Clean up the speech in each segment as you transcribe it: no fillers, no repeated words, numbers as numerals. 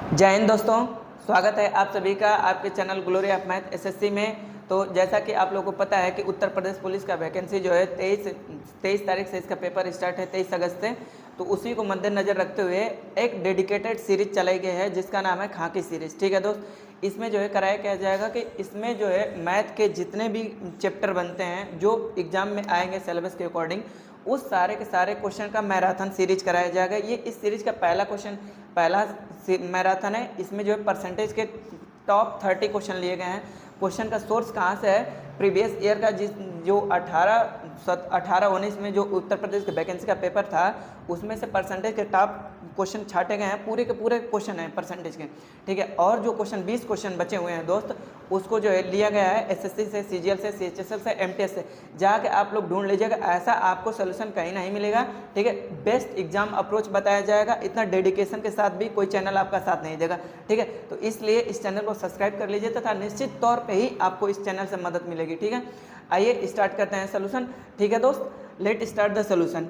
जय हिंद दोस्तों, स्वागत है आप सभी का आपके channel glory of math SSC में। तो जैसा कि आप लोगों को पता है कि उत्तर प्रदेश पुलिस का वैकेंसी जो है 23 तारीख से इसका पेपर स्टार्ट है 23 अगस्त से। तो उसी को मद्देनज़र रखते हुए एक डेडिकेटेड सीरीज चलाई गई है जिसका नाम है खाकी सीरीज। ठीक है दोस्त, इसमें जो है कराया क्या जाएगा कि इसमें जो है मैथ के जितने भी चैप्टर बनते हैं जो एग्जाम में आएंगे सिलेबस के अकॉर्डिंग, उस सारे के सारे क्वेश्चन का मैराथन सीरीज कराया जाएगा। ये इस सीरीज का पहला मैराथन है। इसमें जो है परसेंटेज के टॉप 30 क्वेश्चन लिए गए हैं। क्वेश्चन का सोर्स कहाँ से है? प्रीवियस ईयर का जो 18-19 में जो उत्तर प्रदेश के वैकेंसी का पेपर था उसमें से परसेंटेज के टॉप क्वेश्चन छाटे गए हैं। पूरे के पूरे क्वेश्चन हैं परसेंटेज के, ठीक है। और जो 20 क्वेश्चन बचे हुए हैं दोस्त, उसको जो है लिया गया है एसएससी से, सीजीएल से, सीएचएसएल से, एमटीएस से। जाके आप लोग ढूंढ लीजिएगा, ऐसा आपको सोल्यूशन कहीं नहीं मिलेगा, ठीक है। बेस्ट एग्जाम अप्रोच बताया जाएगा। इतना डेडिकेशन के साथ भी कोई चैनल आपका साथ नहीं देगा, ठीक है। तो इसलिए इस चैनल को सब्सक्राइब कर लीजिए तथा निश्चित तौर पर ही आपको इस चैनल से मदद मिलेगी, ठीक है। आइए स्टार्ट करते हैं सोल्यूशन, ठीक है दोस्त। Let start the solution.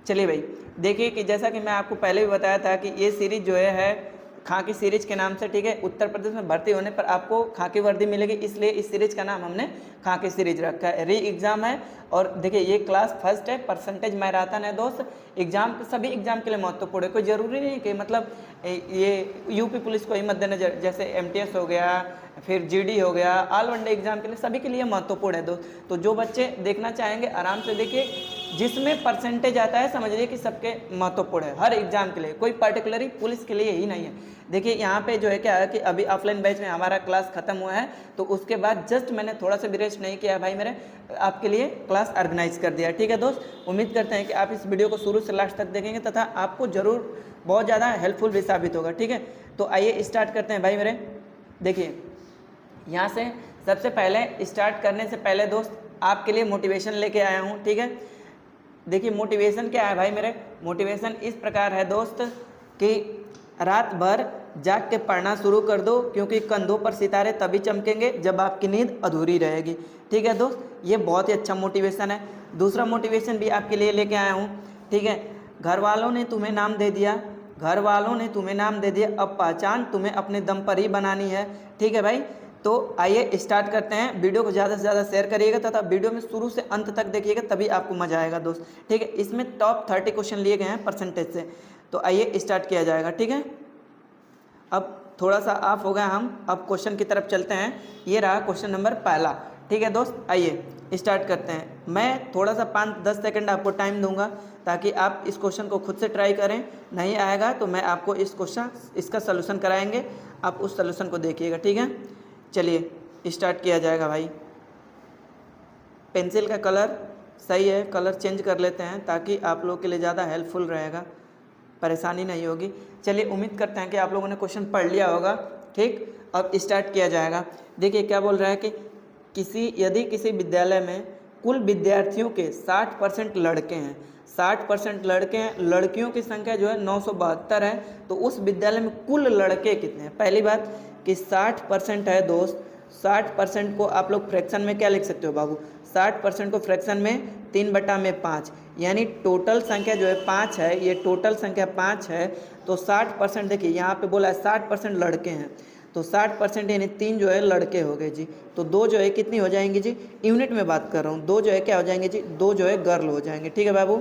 चलिए भाई, देखिए कि जैसा कि मैं आपको पहले भी बताया था कि ये सीरीज जो है खाकी सीरीज के नाम से, ठीक है। उत्तर प्रदेश में भर्ती होने पर आपको खाकी वर्दी मिलेगी, इसलिए इस सीरीज का नाम हमने खाकी सीरीज रखा है। री एग्जाम है और देखिए ये क्लास फर्स्ट है, परसेंटेज मैराथन है दोस्त। एग्जाम सभी एग्जाम के लिए महत्वपूर्ण है, कोई ज़रूरी नहीं कि मतलब ये यूपी पुलिस को ही मद्देनजर, जैसे एमटीएस हो गया, फिर जीडी हो गया, ऑल वनडे एग्जाम के लिए सभी के लिए महत्वपूर्ण है दोस्त। तो जो बच्चे देखना चाहेंगे आराम से देखिए, जिसमें परसेंटेज आता है समझिए कि सबके महत्वपूर्ण है, हर एग्जाम के लिए, कोई पर्टिकुलरली पुलिस के लिए ही नहीं है। देखिए यहाँ पे जो है क्या है कि अभी ऑफलाइन बैच में हमारा क्लास खत्म हुआ है, तो उसके बाद जस्ट मैंने थोड़ा सा भी रेस्ट नहीं किया भाई, मेरे आपके लिए क्लास ऑर्गेनाइज कर दिया, ठीक है दोस्त। उम्मीद करते हैं कि आप इस वीडियो को शुरू से लास्ट तक देखेंगे तथा आपको जरूर बहुत ज़्यादा हेल्पफुल भी साबित होगा, ठीक है। तो आइए स्टार्ट करते हैं भाई मेरे। देखिए यहाँ से सबसे पहले स्टार्ट करने से पहले दोस्त आपके लिए मोटिवेशन लेके आया हूँ, ठीक है। देखिए मोटिवेशन क्या है भाई मेरे? मोटिवेशन इस प्रकार है दोस्त कि रात भर जाग के पढ़ना शुरू कर दो, क्योंकि कंधों पर सितारे तभी चमकेंगे जब आपकी नींद अधूरी रहेगी, ठीक है दोस्त। ये बहुत ही अच्छा मोटिवेशन है। दूसरा मोटिवेशन भी आपके लिए लेके आया हूँ, ठीक है। घर वालों ने तुम्हें नाम दे दिया, घर वालों ने तुम्हें नाम दे दिया, अब पहचान तुम्हें अपने दम पर ही बनानी है, ठीक है भाई। तो आइए स्टार्ट करते हैं। वीडियो को ज़्यादा से ज़्यादा शेयर करिएगा तथा वीडियो में शुरू से अंत तक देखिएगा, तभी आपको मजा आएगा दोस्त, ठीक है। इसमें टॉप 30 क्वेश्चन लिए गए हैं परसेंटेज से। तो आइए स्टार्ट किया जाएगा, ठीक है। अब थोड़ा सा ऑफ हो गया हम, अब क्वेश्चन की तरफ चलते हैं। ये रहा क्वेश्चन नंबर पहला, ठीक है दोस्त। आइए स्टार्ट करते हैं। मैं थोड़ा सा 5-10 सेकंड आपको टाइम दूंगा ताकि आप इस क्वेश्चन को खुद से ट्राई करें। नहीं आएगा तो मैं आपको इसका सलूशन कराएंगे, आप उस सलूशन को देखिएगा, ठीक है। चलिए स्टार्ट किया जाएगा भाई। पेंसिल का कलर सही है, कलर चेंज कर लेते हैं ताकि आप लोग के लिए ज़्यादा हेल्पफुल रहेगा, परेशानी नहीं होगी। चलिए उम्मीद करते हैं कि आप लोगों ने क्वेश्चन पढ़ लिया होगा, ठीक। अब स्टार्ट किया जाएगा। देखिए क्या बोल रहा है कि यदि किसी विद्यालय में कुल विद्यार्थियों के 60% लड़के हैं, 60% लड़के हैं, लड़कियों की संख्या जो है 972 है, तो उस विद्यालय में कुल लड़के कितने हैं? पहली बात कि 60% है दोस्त, 60% को आप लोग फ्रैक्शन में क्या लिख सकते हो बाबू? 60% को फ्रैक्शन में 3/5, यानी टोटल संख्या जो है 5 है, ये टोटल संख्या 5 है। तो 60% देखिए यहाँ पे बोला है 60% लड़के हैं, तो 60% यानी 3 जो है लड़के हो गए जी। तो 2 जो है कितनी हो जाएंगी जी? यूनिट में बात कर रहा हूँ, 2 जो है क्या हो जाएंगे जी? 2 जो है गर्ल हो जाएंगे, ठीक है बाबू,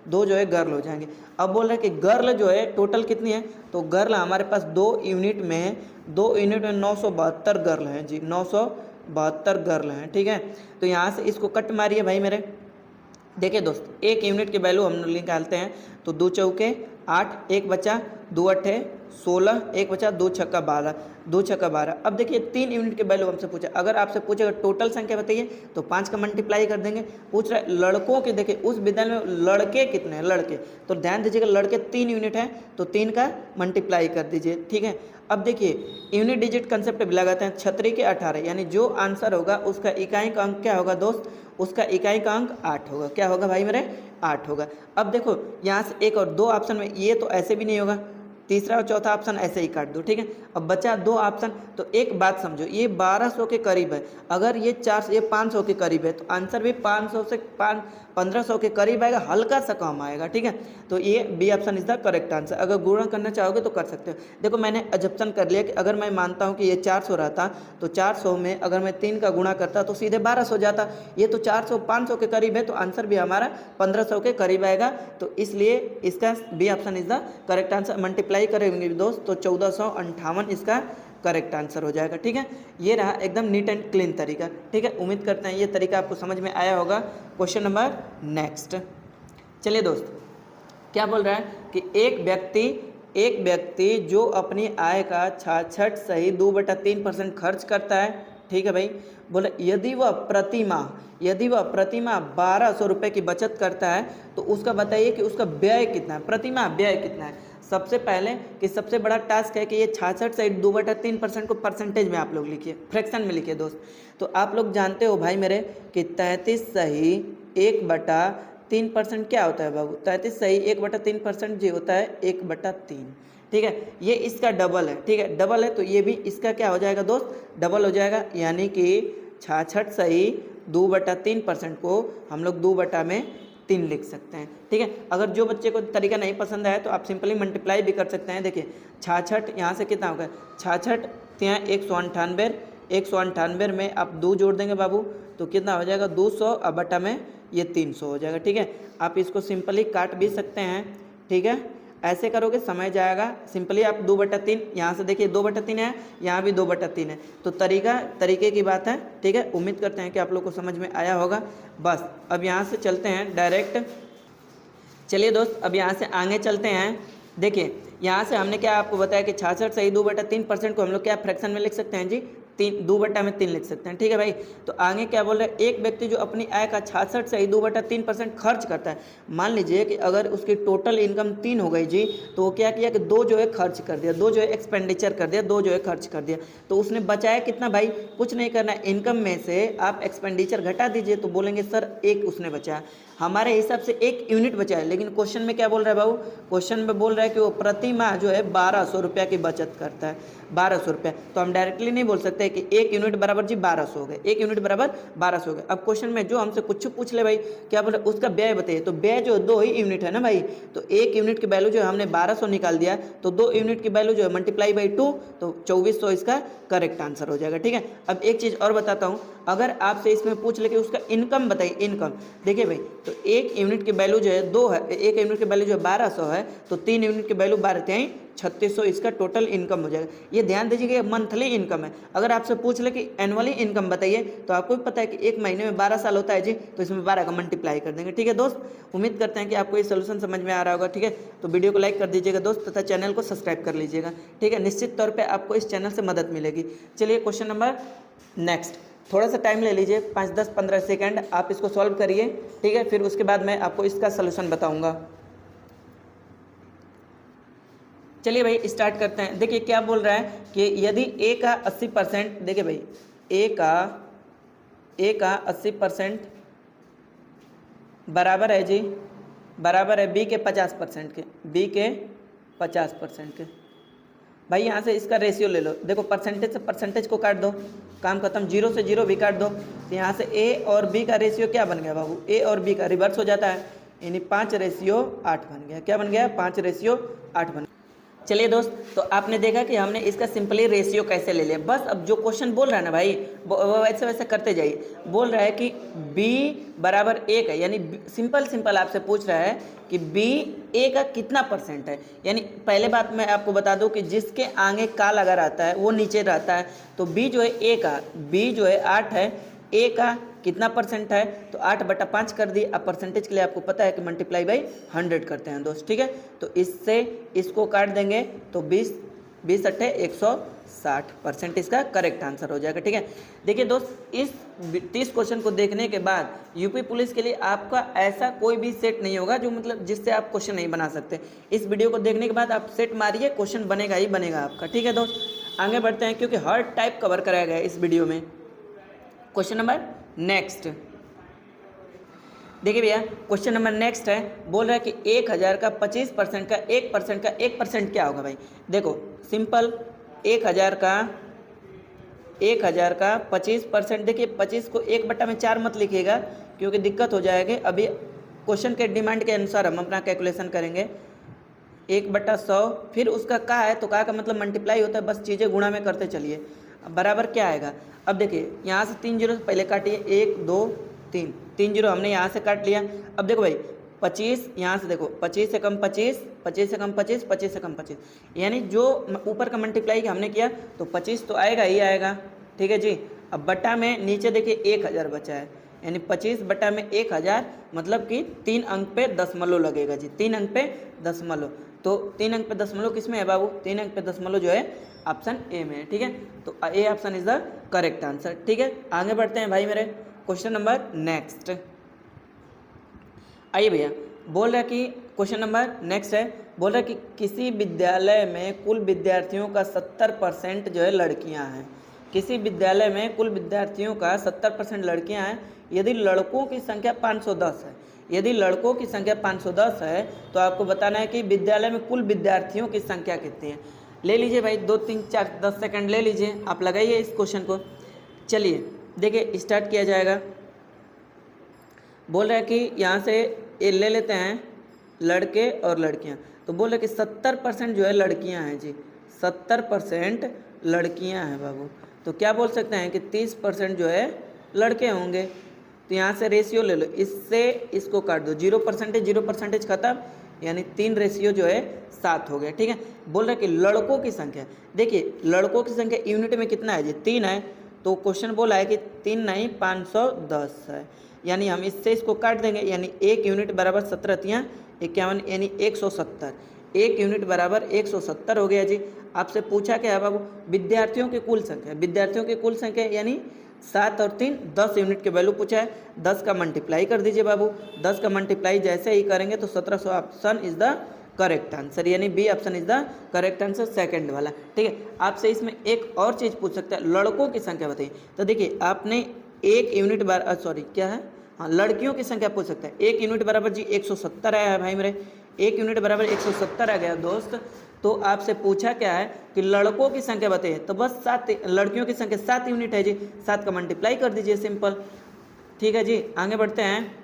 2 जो है गर्ल हो जाएंगे। अब बोल रहे हैं कि गर्ल जो है टोटल कितनी है? तो गर्ल हमारे पास 2 यूनिट में 972 गर्ल हैं जी, 972 गर्ल हैं, ठीक है। तो यहाँ से इसको कट मारिए भाई मेरे। देखिए दोस्त, एक यूनिट की वैल्यू हम निकालते हैं, तो 2 चौके 8, 1 बचा, 2 अट्ठे 16, 1 बचा, 2 छक्का 12, 2 छक्का 12। अब देखिए 3 यूनिट की वैल्यू हमसे पूछा, अगर आपसे पूछेगा टोटल संख्या बताइए तो 5 का मल्टीप्लाई कर देंगे। पूछ रहा है लड़कों के, देखिए उस विद्यालय में लड़के कितने हैं? लड़के, तो ध्यान दीजिएगा लड़के 3 यूनिट हैं, तो 3 का मल्टीप्लाई कर दीजिए, ठीक है। अब देखिए यूनिट डिजिट कंसेप्ट भी लगाते हैं, 36 के 18, यानी जो आंसर होगा उसका इकाई का अंक क्या होगा दोस्त? उसका इकाई का अंक 8 होगा। क्या होगा भाई मेरे? 8 होगा। अब देखो यहाँ से एक और 2 ऑप्शन में, ये तो ऐसे भी नहीं होगा, तीसरा और चौथा ऑप्शन ऐसे ही काट दो, ठीक है। अब बचा 2 ऑप्शन। तो एक बात समझो, ये 1200 के करीब है, अगर ये 500 के करीब है तो आंसर भी 500 से 1500 के करीब आएगा, हल्का सा कम आएगा, ठीक है। तो ये B option is the correct answer. अगर गुणा करना चाहोगे तो कर सकते हो। देखो मैंने अजप्शन कर लिया कि अगर मैं मानता हूँ कि ये 400 रहता तो 400 में अगर मैं 3 का गुणा करता तो सीधे 1200 जाता। ये तो 400 500 के करीब है, तो आंसर भी हमारा 1500 के करीब आएगा। तो इसलिए इसका B option is the correct answer. Multiply करेंगे दोस्त तो 1458 इसका करेक्ट आंसर हो जाएगा, ठीक है। ये रहा एकदम नीट एंड क्लीन तरीका, ठीक है। उम्मीद करते हैं ये तरीका आपको समझ में आया होगा। Question number next. चलिए दोस्त, क्या बोल रहा है कि एक व्यक्ति जो अपनी आय का 66.2/3% खर्च करता है, ठीक है भाई। बोले यदि वह प्रति माह 1200 रुपये की बचत करता है तो उसका बताइए कि उसका व्यय कितना है, प्रति माह व्यय कितना है। सबसे पहले कि सबसे बड़ा टास्क है कि ये 66.2/3% को परसेंटेज में आप लोग लिखिए, फ्रैक्शन में लिखिए दोस्त। तो आप लोग जानते हो भाई मेरे कि 33/1/3% क्या होता है बाबू, 33/1/3% जो होता है 1/3, ठीक है। ये इसका डबल है, ठीक है, डबल है। तो ये भी इसका क्या हो जाएगा दोस्त, डबल हो जाएगा। यानी कि 66/2/3% को हम लोग 2/3 लिख सकते हैं, ठीक है। अगर जो बच्चे को तरीका नहीं पसंद आया तो आप सिंपली मल्टीप्लाई भी कर सकते हैं। देखिए 66 यहाँ से कितना होगा, 66 यहाँ 198 में आप 2 जोड़ देंगे बाबू तो कितना हो जाएगा 200, अब बटा में ये 300 हो जाएगा, ठीक है। आप इसको सिंपली काट भी सकते हैं, ठीक है। ऐसे करोगे समय जाएगा। सिंपली आप 2/3 यहाँ से देखिए 2/3 है, यहाँ भी 2/3 है। तो तरीके की बात है, ठीक है। उम्मीद करते हैं कि आप लोग को समझ में आया होगा। बस अब यहाँ से चलते हैं डायरेक्ट। चलिए दोस्त, अब यहाँ से आगे चलते हैं। देखिए यहाँ से हमने क्या आपको बताया कि 66/2/3% को हम लोग क्या फ्रैक्शन में लिख सकते हैं जी, 2/3 लिख सकते हैं, ठीक है भाई। तो आगे क्या बोल रहे हैं, एक व्यक्ति जो अपनी आय का 66/2/3% खर्च करता है। मान लीजिए कि अगर उसकी टोटल इनकम 3 हो गई जी, तो वो क्या किया कि 2 जो है खर्च कर दिया, 2 जो है एक्सपेंडिचर कर दिया, 2 जो है खर्च कर दिया। तो उसने बचाया कितना भाई, कुछ नहीं करना है, इनकम में से आप एक्सपेंडिचर घटा दीजिए। तो बोलेंगे सर 1 उसने बचाया, हमारे हिसाब से 1 यूनिट बचा है। लेकिन क्वेश्चन में क्या बोल रहा है बाबू, क्वेश्चन में बोल रहा है कि वो प्रति माह जो है 1200 रुपया की बचत करता है, 1200 रुपया। तो हम डायरेक्टली नहीं बोल सकते कि 1 यूनिट बराबर जी 1200 हो गए, 1 यूनिट बराबर 1200 हो गए। अब क्वेश्चन में जो हमसे कुछ पूछ ले भाई, क्या बोले उसका व्यय बताइए। तो व्यय जो 2 ही यूनिट है ना भाई, तो 1 यूनिट की वैल्यू जो है हमने 1200 निकाल दिया, तो 2 यूनिट की वैल्यू जो है मल्टीप्लाई बाई 2, तो 2400 इसका करेक्ट आंसर हो जाएगा, ठीक है। अब एक चीज़ और बताता हूँ, अगर आपसे इसमें पूछ ले कि उसका इनकम बताइए, इनकम देखिए भाई, तो 1 यूनिट की वैल्यू जो है 2 है, 1 यूनिट की वैल्यू जो है 1200 है, तो 3 यूनिट की वैल्यू 12 3600 इसका टोटल इनकम हो जाएगा। ये ध्यान दीजिए मंथली इनकम है। अगर आपसे पूछ ले कि एनुअली इनकम बताइए, तो आपको भी पता है कि 1 महीने में 12 साल होता है जी, तो इसमें 12 का मल्टीप्लाई कर देंगे, ठीक है दोस्त। उम्मीद करते हैं कि आपको ये सोल्यूशन समझ में आ रहा होगा, ठीक है। तो वीडियो को लाइक कर दीजिएगा दोस्त, तथा चैनल को सब्सक्राइब कर लीजिएगा, ठीक है। निश्चित तौर पर आपको इस चैनल से मदद मिलेगी। चलिए क्वेश्चन नंबर नेक्स्ट, थोड़ा सा टाइम ले लीजिए, 5, 10, 15 सेकंड आप इसको सॉल्व करिए, ठीक है। फिर उसके बाद मैं आपको इसका सलूशन बताऊंगा। चलिए भाई स्टार्ट करते हैं। देखिए क्या बोल रहा है कि यदि ए का 80%, देखिए भाई ए का 80% बराबर है जी, बराबर है बी के 50% के, बी के 50% के। भाई यहाँ से इसका रेशियो ले लो, देखो परसेंटेज से परसेंटेज को काट दो, काम खत्म, 0 से 0 भी काट दो। तो यहाँ से ए और बी का रेशियो क्या बन गया बाबू, ए और बी का रिवर्स हो जाता है, यानी 5:8 बन गया। क्या बन गया, 5:8 बन गया। चलिए दोस्त, तो आपने देखा कि हमने इसका सिंपली रेशियो कैसे ले लिया। बस अब जो क्वेश्चन बोल रहा है ना भाई, वो वैसे वैसे करते जाइए। बोल रहा है कि b बराबर 1 है, यानी सिंपल आपसे पूछ रहा है कि b a का कितना परसेंट है। यानी पहले बात मैं आपको बता दूं कि जिसके आगे का लगा रहता है वो नीचे रहता है। तो b जो है a का, b जो है 8 है, a का कितना परसेंट है, तो 8/5 कर दी। अब परसेंटेज के लिए आपको पता है कि मल्टीप्लाई बाई 100 करते हैं दोस्त, ठीक है। तो इससे इसको काट देंगे तो 20 अट्ठे 160% इसका करेक्ट आंसर हो जाएगा, ठीक है। देखिए दोस्त, इस 30 क्वेश्चन को देखने के बाद यूपी पुलिस के लिए आपका ऐसा कोई भी सेट नहीं होगा जो मतलब जिससे आप क्वेश्चन नहीं बना सकते। इस वीडियो को देखने के बाद आप सेट मारिए, क्वेश्चन बनेगा ही बनेगा आपका, ठीक है दोस्त। आगे बढ़ते हैं क्योंकि हर टाइप कवर कराया गया है इस वीडियो में। क्वेश्चन नंबर नेक्स्ट, देखिए भैया क्वेश्चन नंबर नेक्स्ट है, बोल रहा है कि 1000 का 25% का 1% का 1% क्या होगा भाई। देखो सिंपल, 1000 का 25%, देखिए 25 को 1/4 मत लिखिएगा क्योंकि दिक्कत हो जाएगी। अभी क्वेश्चन के डिमांड के अनुसार हम अपना कैलकुलेशन करेंगे। 1/100 फिर उसका का है तो का मतलब मल्टीप्लाई होता है, बस चीज़ें गुणा में करते चलिए। अब बराबर क्या आएगा। अब देखिए यहाँ से 3 जीरो पहले काटिए, 1 2 3, 3 जीरो हमने यहाँ से काट लिया। अब देखो भाई 25 यहाँ से देखो 25 से कम 25, 25 से कम 25, 25 से कम 25, यानी जो ऊपर का मल्टीप्लाई हमने किया तो 25 तो आएगा ही आएगा। ठीक है जी। अब बटा में नीचे देखिए 1000 बचा है, यानी 25 बटा में 1000 मतलब कि 3 अंक पे दशमलव लगेगा जी, 3 अंक पे दशमलव। तो 3 अंक पे दशमलव किस में है बाबू, 3 अंक पे दशमलव जो है ऑप्शन ए में है। ठीक है, तो A option is the correct answer. ठीक है, आगे बढ़ते हैं भाई मेरे क्वेश्चन नंबर नेक्स्ट। आइए भैया, बोल रहा है कि क्वेश्चन नंबर नेक्स्ट है, बोल रहा है कि किसी विद्यालय में कुल विद्यार्थियों का 70% जो है लड़कियां हैं। किसी विद्यालय में कुल विद्यार्थियों का 70% लड़कियां हैं। यदि लड़कों की संख्या 510 है, यदि लड़कों की संख्या 510 है तो आपको बताना है कि विद्यालय में कुल विद्यार्थियों की संख्या कितनी है। ले लीजिए भाई 2 3 4 10 सेकंड ले लीजिए, आप लगाइए इस क्वेश्चन को। चलिए देखिए स्टार्ट किया जाएगा। बोल रहा है कि यहाँ से ये ले लेते हैं लड़के और लड़कियाँ, तो बोल रहे हैं कि 70% जो है लड़कियाँ हैं जी, 70% लड़कियाँ हैं बाबू। तो क्या बोल सकते हैं कि 30% जो है लड़के होंगे। तो यहाँ से रेशियो ले लो, इससे इसको काट दो, 0% खत्म, यानी 3 रेशियो जो है 7 हो गया। ठीक है, बोल रहे हैं कि लड़कों की संख्या, देखिए लड़कों की संख्या यूनिट में कितना है जी, 3 है। तो क्वेश्चन बोला है कि 3 नहीं 510 है, यानी हम इससे इसको काट देंगे, यानी 1 यूनिट बराबर 17 तियाँ 51, यानी 170। 1 यूनिट बराबर 170 हो गया जी। आपसे पूछा क्या है बाबू, विद्यार्थियों की कुल संख्या, विद्यार्थियों की कुल संख्या यानी 7 और 3 10 यूनिट के वैल्यू पूछा है। 10 का मल्टीप्लाई कर दीजिए बाबू, 10 का मल्टीप्लाई जैसे ही करेंगे तो 1700 option is the correct answer, यानी B option is the correct answer, second वाला। ठीक है, आपसे इसमें एक और चीज़ पूछ सकता है, लड़कों की संख्या बताइए। तो देखिए आपने 1 यूनिट बार सॉरी क्या है, हाँ लड़कियों की संख्या पूछ सकता है। 1 यूनिट बराबर जी 170 आया है भाई मेरे, 1 यूनिट बराबर 170 आ गया दोस्त। तो आपसे पूछा क्या है कि लड़कों की संख्या बताइए, तो बस 7, लड़कियों की संख्या 7 यूनिट है जी, 7 का मल्टीप्लाई कर दीजिए सिंपल। ठीक है जी, आगे बढ़ते हैं।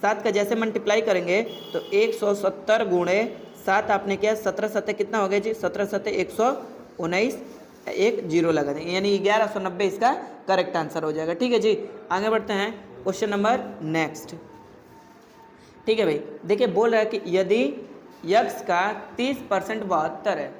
7 का जैसे मल्टीप्लाई करेंगे तो 170 गुणे 7 आपने किया, 17 7 कितना हो गया जी, 17 7 119, एक जीरो लगा देंगे, यानी 1190 इसका करेक्ट आंसर हो जाएगा। ठीक है जी, आगे बढ़ते हैं क्वेश्चन नंबर नेक्स्ट। ठीक है भाई, देखिए बोल रहा है कि यदि यक्स का 30% 72 है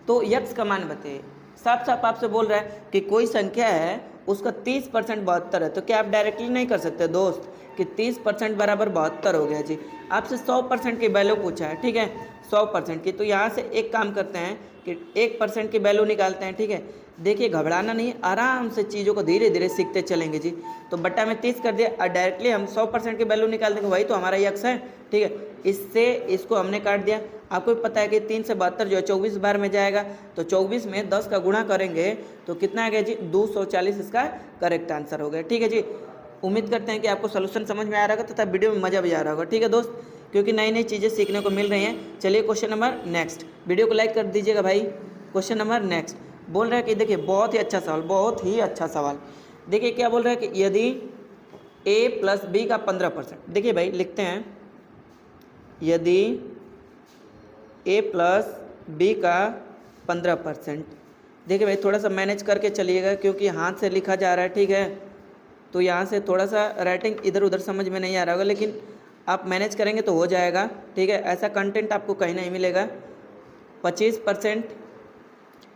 तो यक्स का मान बताइए। साफ साफ आपसे बोल रहा है कि कोई संख्या है उसका 30% 72 है, तो क्या आप डायरेक्टली नहीं कर सकते दोस्त कि 30% बराबर 72 हो गया जी। आपसे 100% की वैल्यू पूछा है, ठीक है 100% की, तो यहाँ से एक काम करते हैं कि 1% की वैल्यू निकालते हैं। ठीक है, देखिए घबराना नहीं, आराम से चीज़ों को धीरे धीरे सीखते चलेंगे जी। तो बट्टा में 30 कर दिया और डायरेक्टली हम 100% की वैल्यू निकाल देंगे, वही तो हमारा यक्स है। ठीक है, इससे इसको हमने काट दिया। आपको पता है कि 3 से 72 जो है 24 बार में जाएगा, तो 24 में 10 का गुणा करेंगे तो कितना आ गया जी, 240 इसका करेक्ट आंसर हो गया। ठीक है जी, उम्मीद करते हैं कि आपको सोल्यूशन समझ में आ रहा होगा तथा वीडियो में मज़ा भी आ रहा होगा। ठीक है दोस्त, क्योंकि नई नई चीज़ें सीखने को मिल रही हैं। चलिए क्वेश्चन नंबर नेक्स्ट, वीडियो को लाइक कर दीजिएगा भाई। क्वेश्चन नंबर नेक्स्ट बोल रहा है कि देखिए बहुत ही अच्छा सवाल, बहुत ही अच्छा सवाल। देखिए क्या बोल रहा है कि यदि a प्लस बी का 15%, देखिए भाई लिखते हैं, यदि a प्लस बी का 15%, देखिए भाई थोड़ा सा मैनेज करके चलिएगा क्योंकि हाथ से लिखा जा रहा है। ठीक है, तो यहाँ से थोड़ा सा राइटिंग इधर उधर समझ में नहीं आ रहा होगा, लेकिन आप मैनेज करेंगे तो हो जाएगा। ठीक है, ऐसा कंटेंट आपको कहीं नहीं मिलेगा। 25%,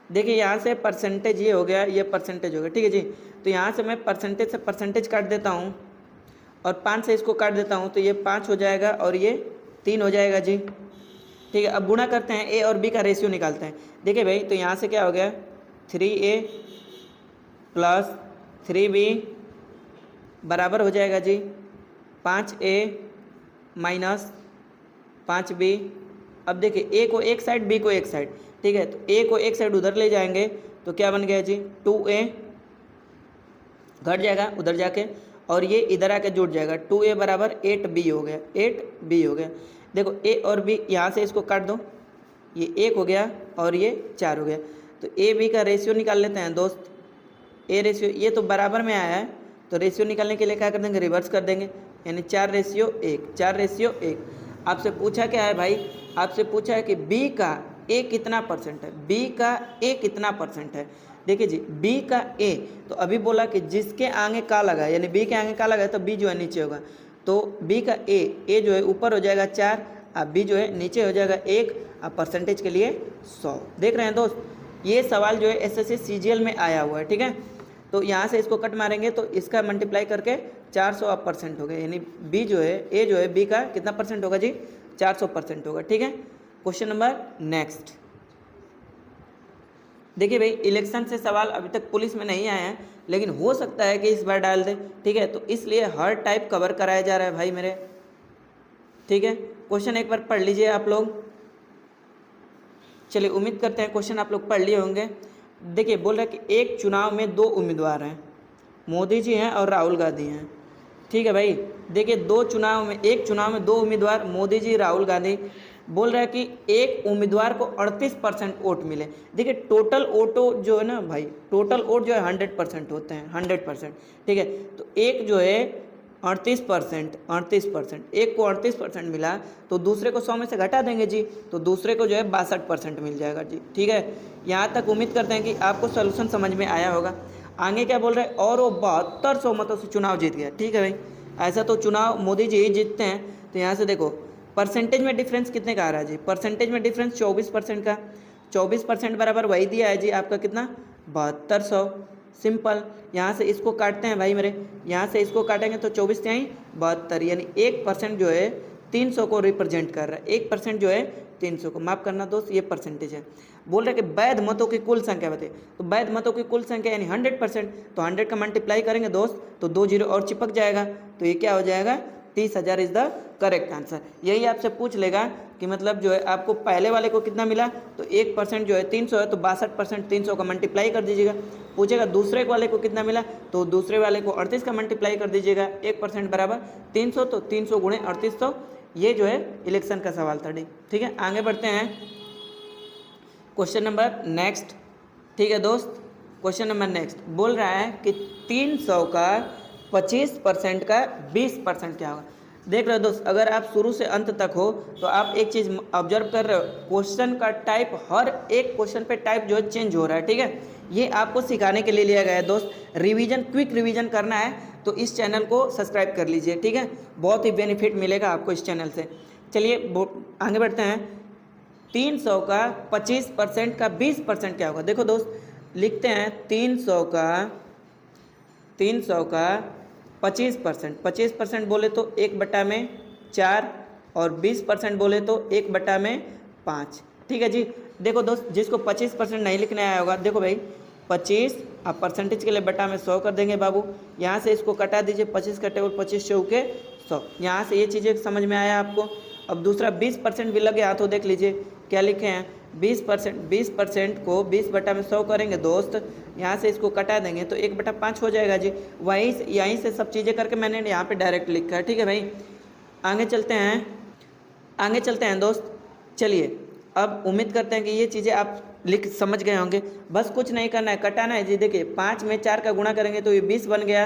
देखिए यहाँ से परसेंटेज ये हो गया, ये परसेंटेज हो गया। ठीक है जी, तो यहाँ से मैं परसेंटेज से परसेंटेज काट देता हूँ और 5 से इसको काट देता हूँ, तो ये 5 हो जाएगा और ये 3 हो जाएगा जी। ठीक है, अब गुणा करते हैं, ए और बी का रेशियो निकालते हैं। देखिए भाई तो यहाँ से क्या हो गया, 3a प्लस 3b बराबर हो जाएगा जी 5a माइनस 5b। अब देखिए a को एक साइड, b को एक साइड। ठीक है, तो a को एक साइड उधर ले जाएंगे तो क्या बन गया जी, 2a घट जाएगा उधर जाके, और ये इधर आके जुड़ जाएगा, 2a बराबर 8b हो गया, 8b हो गया। देखो a और b यहाँ से इसको काट दो, ये 1 हो गया और ये 4 हो गया। तो a b का रेशियो निकाल लेते हैं दोस्त। a रेशियो ये तो बराबर में आया है, तो रेशियो निकालने के लिए क्या कर देंगे, रिवर्स कर देंगे, यानी 4:1, 4:1। आपसे पूछा क्या है भाई, आपसे पूछा है कि b का a कितना परसेंट है, b का a कितना परसेंट है। देखिए जी b का a, तो अभी बोला कि जिसके आगे का लगा है, यानी b के आगे का लगा है तो b जो है नीचे होगा, तो b का a जो है ऊपर हो जाएगा 4, अब b जो है नीचे हो जाएगा 1, अब परसेंटेज के लिए 100। देख रहे हैं दोस्त, ये सवाल जो है एसएससी सीजीएल में आया हुआ है, ठीक है। तो यहाँ से इसको कट मारेंगे तो इसका मल्टीप्लाई करके 400 अब परसेंट हो गया, यानी b जो है a जो है b का कितना परसेंट होगा जी, 400% होगा, ठीक है। Question number next. देखिए भाई, इलेक्शन से सवाल अभी तक पुलिस में नहीं आया है, लेकिन हो सकता है कि इस बार डाल दे, ठीक है। तो इसलिए हर टाइप कवर कराया जा रहा है भाई मेरे, ठीक है। क्वेश्चन एक बार पढ़ लीजिए आप लोग। चलिए, उम्मीद करते हैं क्वेश्चन आप लोग पढ़ लिए होंगे। देखिए, बोल रहा है कि एक चुनाव में 2 उम्मीदवार हैं, मोदी जी हैं और राहुल गांधी हैं, ठीक है भाई। देखिए, एक चुनाव में 2 उम्मीदवार, मोदी जी, राहुल गांधी। बोल रहा है कि एक उम्मीदवार को 38% वोट मिले। देखिए, टोटल वोटो जो है ना भाई, टोटल वोट जो है 100% होते हैं, 100%, ठीक है। तो एक जो है 38%, एक को 38% मिला तो दूसरे को 100 में से घटा देंगे जी, तो दूसरे को जो है 62% मिल जाएगा जी, ठीक है। यहाँ तक उम्मीद करते हैं कि आपको सोल्यूशन समझ में आया होगा। आगे क्या बोल रहे हैं, और वो 7200 मतों से चुनाव जीत गया, ठीक है भाई। ऐसा तो चुनाव मोदी जी ही जीतते हैं। तो यहाँ से देखो परसेंटेज में डिफरेंस कितने का आ रहा है जी, परसेंटेज में डिफरेंस 24% का, 24% बराबर वही दिया है जी आपका कितना, 7200। सिंपल, यहाँ से इसको काटते हैं भाई मेरे, यहाँ से इसको काटेंगे तो 24 से 72, यानी 1% जो है 300 को रिप्रेजेंट कर रहा है, 1% जो है 300 को, माफ़ करना दोस्त, ये परसेंटेज है। बोल रहे कि वैध मतों की कुल संख्या बताइए, तो वैध मतों की कुल संख्या यानी 100%, तो 100 का मल्टीप्लाई करेंगे दोस्त तो 2 जीरो और चिपक जाएगा, तो ये क्या हो जाएगा, 30,000 इज द करेक्ट आंसर। यही आपसे पूछ लेगा कि मतलब जो है आपको पहले वाले को कितना मिला, तो 1% जो है 300 है, तो 62% 300 का मल्टीप्लाई कर दीजिएगा। पूछेगा दूसरे वाले को कितना मिला, तो दूसरे वाले को 38 का मल्टीप्लाई कर दीजिएगा, 1% बराबर 300, तो 300 गुणे 3800। ये जो है इलेक्शन का सवाल था, ठीक है। आगे बढ़ते हैं क्वेश्चन नंबर नेक्स्ट, ठीक है दोस्त। क्वेश्चन नंबर नेक्स्ट बोल रहा है कि 300 का 25% का 20% क्या होगा। देख रहे हो दोस्त, अगर आप शुरू से अंत तक हो तो आप एक चीज़ ऑब्जर्व कर रहे हो, क्वेश्चन का टाइप, हर एक क्वेश्चन पे टाइप जो है चेंज हो रहा है, ठीक है। ये आपको सिखाने के लिए लिया गया है दोस्त। रिवीजन, क्विक रिवीजन करना है तो इस चैनल को सब्सक्राइब कर लीजिए, ठीक है। बहुत ही बेनिफिट मिलेगा आपको इस चैनल से। चलिए आगे बढ़ते हैं। 300 का 25% का 20% क्या होगा। देखो दोस्त, लिखते हैं 300 का 25% बोले तो 1/4 और 20% बोले तो 1/5, ठीक है जी। देखो दोस्त, जिसको 25% नहीं लिखने आया होगा, देखो भाई 25 आप परसेंटेज के लिए बटा में 100 कर देंगे बाबू। यहाँ से इसको कटा दीजिए, 25 का टेबल 25 चौके 100। यहाँ से ये चीज़ें समझ में आया आपको। अब दूसरा 20% भी लगे हाथों, देख लीजिए क्या लिखे हैं, 20% को 20/100 करेंगे दोस्त, यहाँ से इसको कटा देंगे तो 1/5 हो जाएगा जी। यहीं से सब चीज़ें करके मैंने यहाँ पे डायरेक्ट लिखा है, ठीक है भाई। आगे चलते हैं दोस्त। चलिए, अब उम्मीद करते हैं कि ये चीज़ें आप समझ गए होंगे। बस कुछ नहीं करना है, कटाना है जी। देखिए 5 में 4 का गुणा करेंगे तो ये 20 बन गया।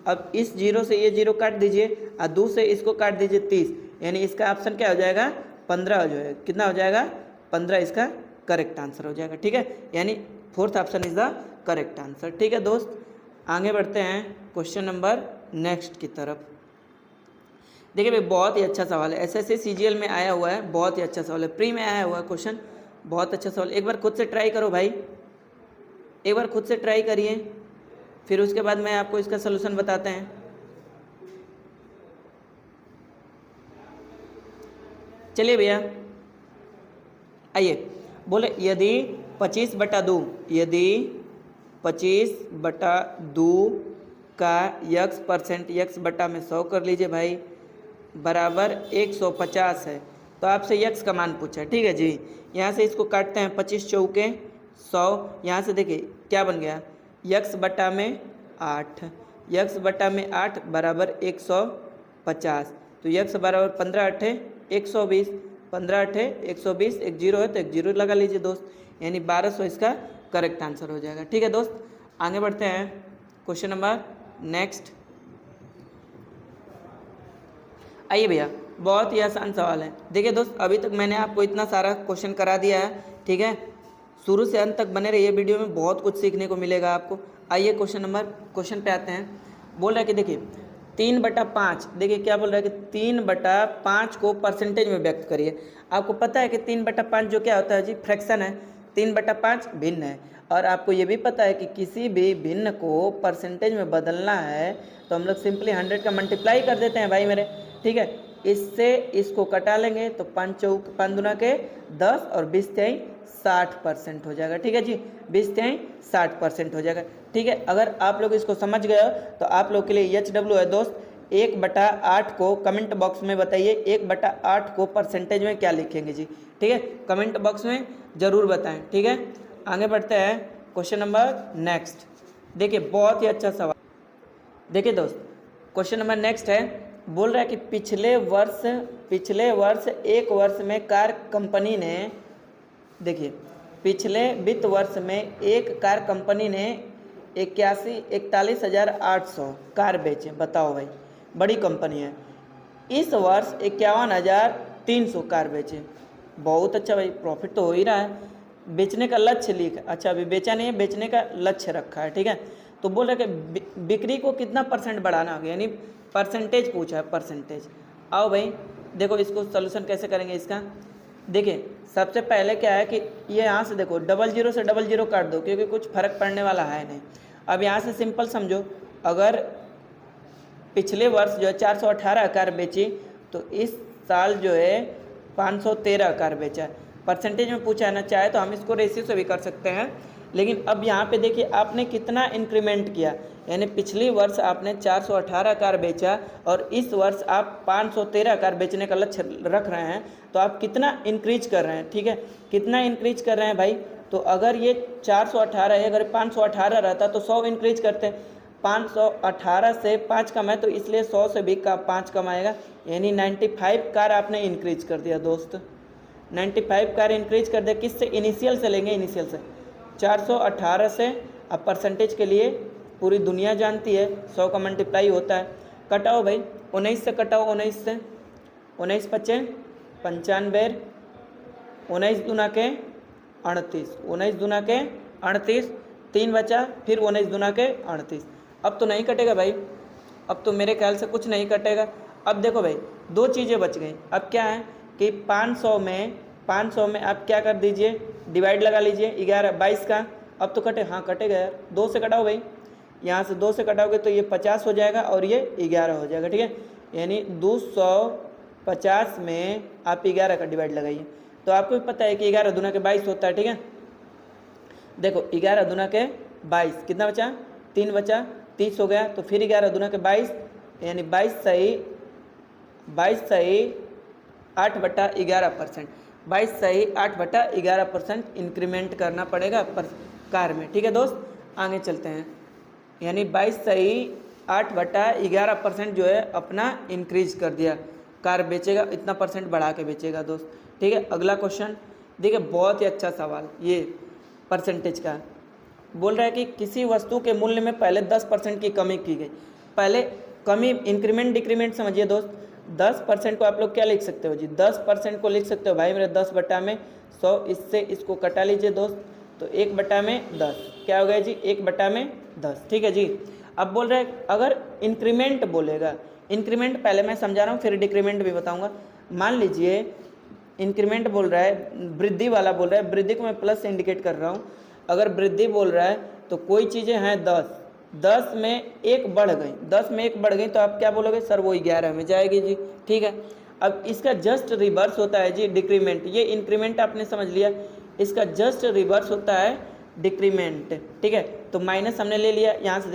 अब इस जीरो से ये जीरो काट दीजिए और 2 से इसको काट दीजिए 30, यानी इसका ऑप्शन क्या हो जाएगा, 15 हो जाएगा। कितना हो जाएगा, 15 इसका करेक्ट आंसर हो जाएगा, ठीक है। यानी 4th option is the correct answer, ठीक है दोस्त। आगे बढ़ते हैं क्वेश्चन नंबर नेक्स्ट की तरफ। देखिए भाई, बहुत ही अच्छा सवाल है, एसएससी सीजीएल में आया हुआ है, बहुत ही अच्छा सवाल है, प्री में आया हुआ है क्वेश्चन, बहुत अच्छा सवाल। एक बार खुद से ट्राई करो भाई, एक बार खुद से ट्राई करिए, फिर उसके बाद मैं आपको इसका सलूशन बताते हैं। चलिए भैया, आइए। बोले यदि 25/2, यदि 25/2 का x% x बटा में 100 कर लीजिए भाई, बराबर 150 है। तो आपसे x का मान पूछा है, ठीक है जी। यहाँ से इसको काटते हैं, 25 चौके 100, यहाँ से देखिए क्या बन गया, x बटा में 8, यक्स बटा में 8 बराबर 150। तो यक्स बराबर 15 अट्ठे 120, 15 अट्ठे 120, एक जीरो है तो एक जीरो लगा लीजिए दोस्त, यानी 1200 इसका करेक्ट आंसर हो जाएगा। ठीक है दोस्त, आगे बढ़ते हैं क्वेश्चन नंबर नेक्स्ट। आइए भैया, बहुत ही आसान सवाल है। देखिए दोस्त, अभी तक मैंने आपको इतना सारा क्वेश्चन करा दिया है, ठीक है। शुरू से अंत तक बने रहिए, वीडियो में बहुत कुछ सीखने को मिलेगा आपको। आइए क्वेश्चन पे आते हैं। बोल रहा है कि देखिए 3/5, देखिए क्या बोल रहा है कि 3/5 को परसेंटेज में व्यक्त करिए। आपको पता है कि 3/5 जो क्या होता है जी, फ्रैक्शन है। 3/5 भिन्न है, और आपको ये भी पता है कि किसी भी भिन्न को परसेंटेज में बदलना है तो हम लोग सिंपली 100 का मल्टीप्लाई कर देते हैं भाई मेरे, ठीक है। इससे इसको कटा लेंगे तो 5 चौक 5 दूना के 10 और 20 तेई 60% हो जाएगा, ठीक है जी। 20 तेई 60% हो जाएगा, ठीक है। अगर आप लोग इसको समझ गए हो तो आप लोग के लिए HW है दोस्त। 1/8 को कमेंट बॉक्स में बताइए, 1/8 को परसेंटेज में क्या लिखेंगे जी, ठीक है। कमेंट बॉक्स में ज़रूर बताएं, ठीक है। आगे बढ़ते हैं क्वेश्चन नंबर नेक्स्ट। देखिए बहुत ही अच्छा सवाल। देखिए दोस्त, क्वेश्चन नंबर नेक्स्ट है। बोल रहा है कि पिछले वर्ष एक वर्ष में कार कंपनी ने, देखिए पिछले वित्त वर्ष में एक कार कंपनी ने 41,800 कार बेचे। बताओ भाई, बड़ी कंपनी है। इस वर्ष 51,300 कार बेचे। बहुत अच्छा भाई, प्रॉफिट तो हो ही रहा है। बेचने का लक्ष्य लिख, अच्छा अभी बेचा नहीं है, बेचने का लक्ष्य रखा है, ठीक है। तो बोल रहे कि बिक्री को कितना % बढ़ाना होगा, यानी परसेंटेज पूछा है, परसेंटेज। आओ भाई देखो इसको सोल्यूशन कैसे करेंगे इसका। देखिए सबसे पहले क्या है कि ये यहाँ से देखो 00 से 00 काट दो, क्योंकि कुछ फर्क पड़ने वाला है नहीं। अब यहाँ से सिंपल समझो, अगर पिछले वर्ष जो है 418 कार बेची तो इस साल जो है 513 कार बेचा है। परसेंटेज में पूछा है ना, चाहे तो हम इसको रेशियो से भी कर सकते हैं, लेकिन अब यहाँ पे देखिए आपने कितना इंक्रीमेंट किया, यानी पिछली वर्ष आपने 418 कार बेचा और इस वर्ष आप 513 कार बेचने का लक्ष्य रख रहे हैं, तो आप कितना इंक्रीज कर रहे हैं, ठीक है। कितना इंक्रीज कर रहे हैं भाई, तो अगर ये 418 है, अगर 518 रहता तो 100 इंक्रीज करते। 518 से 5 कम है, तो इसलिए 100 से भी 5 कम आएगा, यानी 95 कार आपने इंक्रीज कर दिया दोस्त। 95 कार इंक्रीज कर दिया। किससे? इनिशियल से लेंगे, इनिशियल से 418 से। अब परसेंटेज के लिए पूरी दुनिया जानती है 100 का मल्टीप्लाई होता है। कटाओ भाई, 19 से कटाओ, 19 से 19 पच्चे 95, 19 दूना के 38, 19 दूना के 38, 3 बचा, फिर 19 दूना के 38। अब तो नहीं कटेगा भाई, अब तो मेरे ख्याल से कुछ नहीं कटेगा। अब देखो भाई दो चीज़ें बच गई। अब क्या है कि 500 में आप क्या कर दीजिए, डिवाइड लगा लीजिए 11 22 का। अब तो कटे, हाँ कटेगा यार, 2 से कटाओ भाई, यहाँ से 2 से कटाओगे तो ये 50 हो जाएगा और ये 11 हो जाएगा, ठीक है। यानी 250 में आप 11 का डिवाइड लगाइए, तो आपको भी पता है कि 11 दूना के 22 होता है, ठीक है। देखो 11 दूना के 22 कितना बचा, 3 बचा, 30 हो गया। तो फिर 11 दूना के 22, यानी 22 सही 8/11%, 22 सही 8/11% इंक्रीमेंट करना पड़ेगा पर कार में, ठीक है दोस्त। आगे चलते हैं, यानी 22 सही 8/11% जो है अपना इंक्रीज कर दिया, कार बेचेगा, इतना % बढ़ा के बेचेगा दोस्त, ठीक है। अगला क्वेश्चन देखिए, बहुत ही अच्छा सवाल ये परसेंटेज का। बोल रहा है कि किसी वस्तु के मूल्य में पहले 10% की कमी की गई। पहले कमी, इंक्रीमेंट डिक्रीमेंट समझिए दोस्त। 10% को आप लोग क्या लिख सकते हो जी, 10% को लिख सकते हो भाई मेरे 10/100। इससे इसको कटा लीजिए दोस्त, तो 1/10 क्या हो गया जी, 1/10, ठीक है जी। अब बोल रहे हैं अगर इंक्रीमेंट बोलेगा, इंक्रीमेंट पहले मैं समझा रहा हूँ फिर डिक्रीमेंट भी बताऊँगा। मान लीजिए इंक्रीमेंट बोल रहा है, वृद्धि वाला बोल रहा है, वृद्धि को मैं प्लस से इंडिकेट कर रहा हूँ। अगर वृद्धि बोल रहा है तो कोई चीज़ें हैं 10 में 1 बढ़ गई, 10 में 1 बढ़ गई तो आप क्या बोलोगे सर, वो 11 में जाएगी जी, ठीक है। अब इसका जस्ट रिवर्स होता है जी डिक्रीमेंट। ये इंक्रीमेंट आपने समझ लिया, इसका जस्ट रिवर्स होता है डिक्रीमेंट, ठीक है। तो माइनस हमने ले लिया, यहाँ से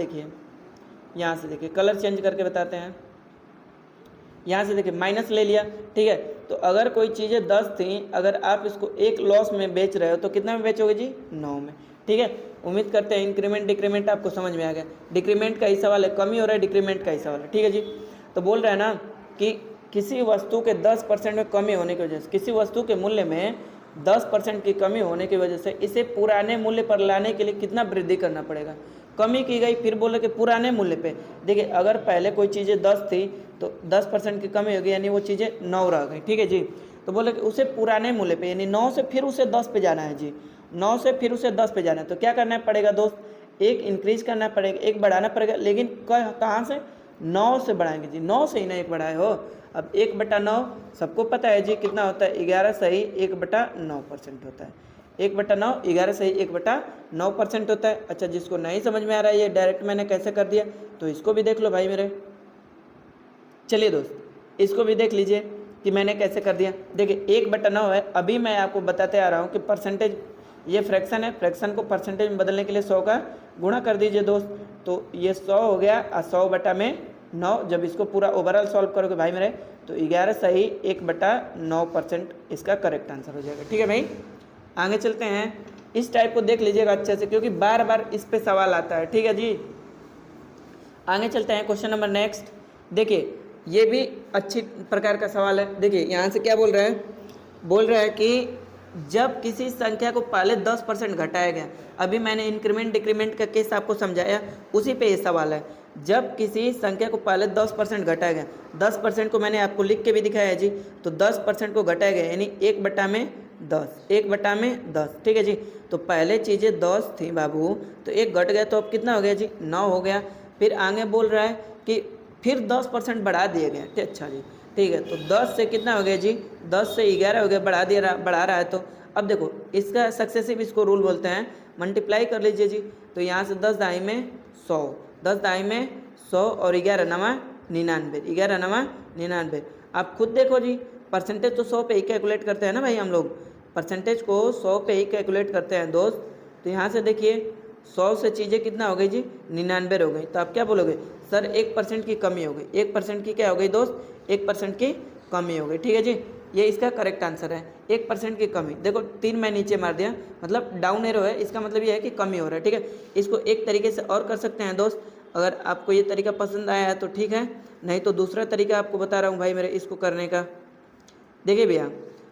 देखिए कलर चेंज करके बताते हैं। यहाँ से देखिए माइनस ले लिया, ठीक है। तो अगर कोई चीज़ें 10 थी, अगर आप इसको 1 लॉस में बेच रहे हो तो कितना में बेचोगे जी, 9 में, ठीक है। उम्मीद करते हैं इंक्रीमेंट डिक्रीमेंट आपको समझ में आ गया। डिक्रीमेंट का ही सवाल है, कमी हो रहा है, डिक्रीमेंट का ही सवाल है, ठीक है जी। तो बोल रहा है ना कि किसी वस्तु के 10% में कमी होने की वजह से, किसी वस्तु के मूल्य में 10% की कमी होने की वजह से इसे पुराने मूल्य पर लाने के लिए कितना वृद्धि करना पड़ेगा। कमी की गई, फिर बोले कि पुराने मूल्य पे। देखिए अगर पहले कोई चीज़ें 10 थी तो 10% की कमी होगी, यानी वो चीज़ें 9 रह गई, ठीक है जी। तो बोले कि उसे पुराने मूल्य पे, यानी 9 से फिर उसे 10 पे जाना है जी, 9 से फिर उसे 10 पे जाना है। तो क्या करना पड़ेगा दोस्त, एक इंक्रीज करना पड़ेगा, एक बढ़ाना पड़ेगा, लेकिन कहाँ से, 9 से बढ़ाएंगे जी, 9 से ही ना एक बढ़ाए हो। अब 1/9 सबको पता है जी कितना होता है, 11 सही 1/9% होता है। 1/9 11 सही 1/9% होता है। अच्छा, जिसको नहीं समझ में आ रहा है ये डायरेक्ट मैंने कैसे कर दिया, तो इसको भी देख लो भाई मेरे। चलिए दोस्त, इसको भी देख लीजिए कि मैंने कैसे कर दिया। देखिए 1/9 है, अभी मैं आपको बताते आ रहा हूँ कि परसेंटेज, ये फ्रैक्शन है, फ्रैक्शन को परसेंटेज में बदलने के लिए 100 का गुणा कर दीजिए दोस्त। तो ये 100 हो गया और 100/9। जब इसको पूरा ओवरऑल सॉल्व करोगे भाई मेरे, तो 11 सही 1/9% इसका करेक्ट आंसर हो जाएगा, ठीक है भाई। आगे चलते हैं, इस टाइप को देख लीजिएगा अच्छे से, क्योंकि बार बार इस पे सवाल आता है, ठीक है जी। आगे चलते हैं, क्वेश्चन नंबर नेक्स्ट। देखिए ये भी अच्छी प्रकार का सवाल है। देखिए यहाँ से क्या बोल रहा है, बोल रहा है कि जब किसी संख्या को पहले 10% घटाया गया, अभी मैंने इंक्रीमेंट डिक्रीमेंट का केस आपको समझाया, उसी पे ये सवाल है। जब किसी संख्या को पहले 10% घटाया गया, 10% को मैंने आपको लिख के भी दिखाया है जी। तो 10% को घटाया गया यानी 1/10, 1/10, ठीक है जी। तो पहले चीज़ें 10 थी बाबू, तो 1 घट गया, तो अब कितना हो गया जी, 9 हो गया। फिर आगे बोल रहा है कि फिर 10% बढ़ा दिया गया, अच्छा जी, ठीक है। तो 10 से कितना हो गया जी, 10 से 11 हो गया, बढ़ा रहा है। तो अब देखो इसका सक्सेसिव, इसको रूल बोलते हैं, मल्टीप्लाई कर लीजिए जी। तो यहाँ से 10 दाई में 100, 10 दाई में 100 और 11 नवा 99, 11 नवा 99। आप खुद देखो जी, परसेंटेज तो 100 पे ही कैलकुलेट करते हैं ना भाई हम लोग, परसेंटेज को 100 पे ही कैलकुलेट करते हैं दोस्त। तो यहाँ से देखिए 100 से चीज़ें कितना हो गई जी, 99 हो गई। तो आप क्या बोलोगे, सर 1% की कमी हो गई, 1% की क्या हो गई दोस्त, 1% की कमी हो गई, ठीक है जी। ये इसका करेक्ट आंसर है, 1% की कमी। देखो 3 मैं नीचे मार दिया, मतलब डाउन एरो है, इसका मतलब ये है कि कमी हो रहा है, ठीक है। इसको एक तरीके से और कर सकते हैं दोस्त, अगर आपको ये तरीका पसंद आया है तो ठीक है, नहीं तो दूसरा तरीका आपको बता रहा हूँ भाई मेरे इसको करने का। देखिए भैया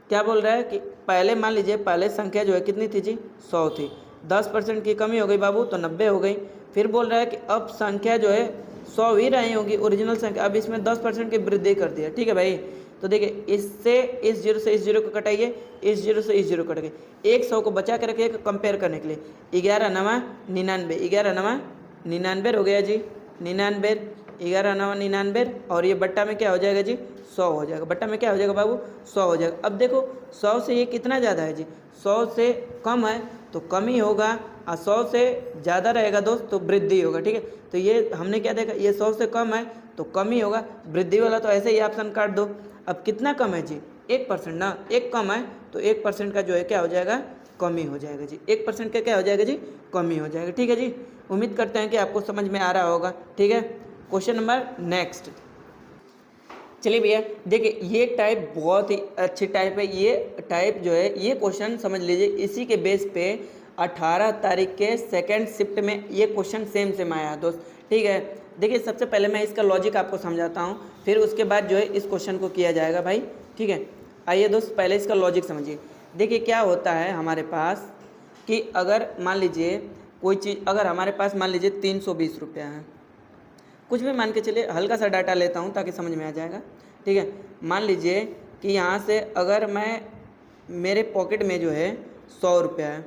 क्या बोल रहा है कि पहले मान लीजिए, पहले संख्या जो है कितनी थी जी, 100 थी, 10% की कमी हो गई बाबू, तो 90 हो गई। फिर बोल रहा है कि अब संख्या जो है 100 ही रही होगी ओरिजिनल संख्या, अब इसमें 10% की वृद्धि कर दिया, ठीक है भाई। तो देखिए इससे इस जीरो से इस जीरो को कटाइए, इस जीरो से इस जीरो कटेंगे, एक 100 को बचा के रखिए कंपेयर करने के लिए। 11 नवा 99, 11 नवा 99 हो गया जी, 99, 11 नवा 99, और ये बट्टा में क्या हो जाएगा जी, 100 हो जाएगा। बट्टा में क्या हो जाएगा बाबू, 100 हो जाएगा। अब देखो 100 से ये कितना ज़्यादा है जी, 100 से कम है तो कमी होगा, और 100 से ज़्यादा रहेगा दोस्त तो वृद्धि होगा, ठीक है। तो ये हमने क्या देखा, ये 100 से कम है तो कमी होगा, वृद्धि वाला तो ऐसे ही ऑप्शन काट दो। अब कितना कम है जी, 1% ना, 1 कम है तो 1% का जो है क्या हो जाएगा, कमी हो जाएगा जी, 1% का क्या हो जाएगा जी, कमी हो जाएगा, ठीक है जी। उम्मीद करते हैं कि आपको समझ में आ रहा होगा, ठीक है। Question number next. चलिए भैया देखिए ये टाइप बहुत ही अच्छी टाइप है, ये टाइप जो है, ये क्वेश्चन समझ लीजिए इसी के बेस पे 18 तारीख के सेकंड शिफ्ट में ये क्वेश्चन सेम आया दोस्त, ठीक है। देखिए सबसे पहले मैं इसका लॉजिक आपको समझाता हूँ, फिर उसके बाद जो है इस क्वेश्चन को किया जाएगा भाई, ठीक है। आइए दोस्त पहले इसका लॉजिक समझिए। देखिए क्या होता है हमारे पास कि अगर मान लीजिए कोई चीज़, अगर हमारे पास मान लीजिए 320 रुपया है, कुछ भी मान के चलिए, हल्का सा डाटा लेता हूँ ताकि समझ में आ जाएगा, ठीक है। मान लीजिए कि यहाँ से अगर मैं, मेरे पॉकेट में जो है 100 रुपया है,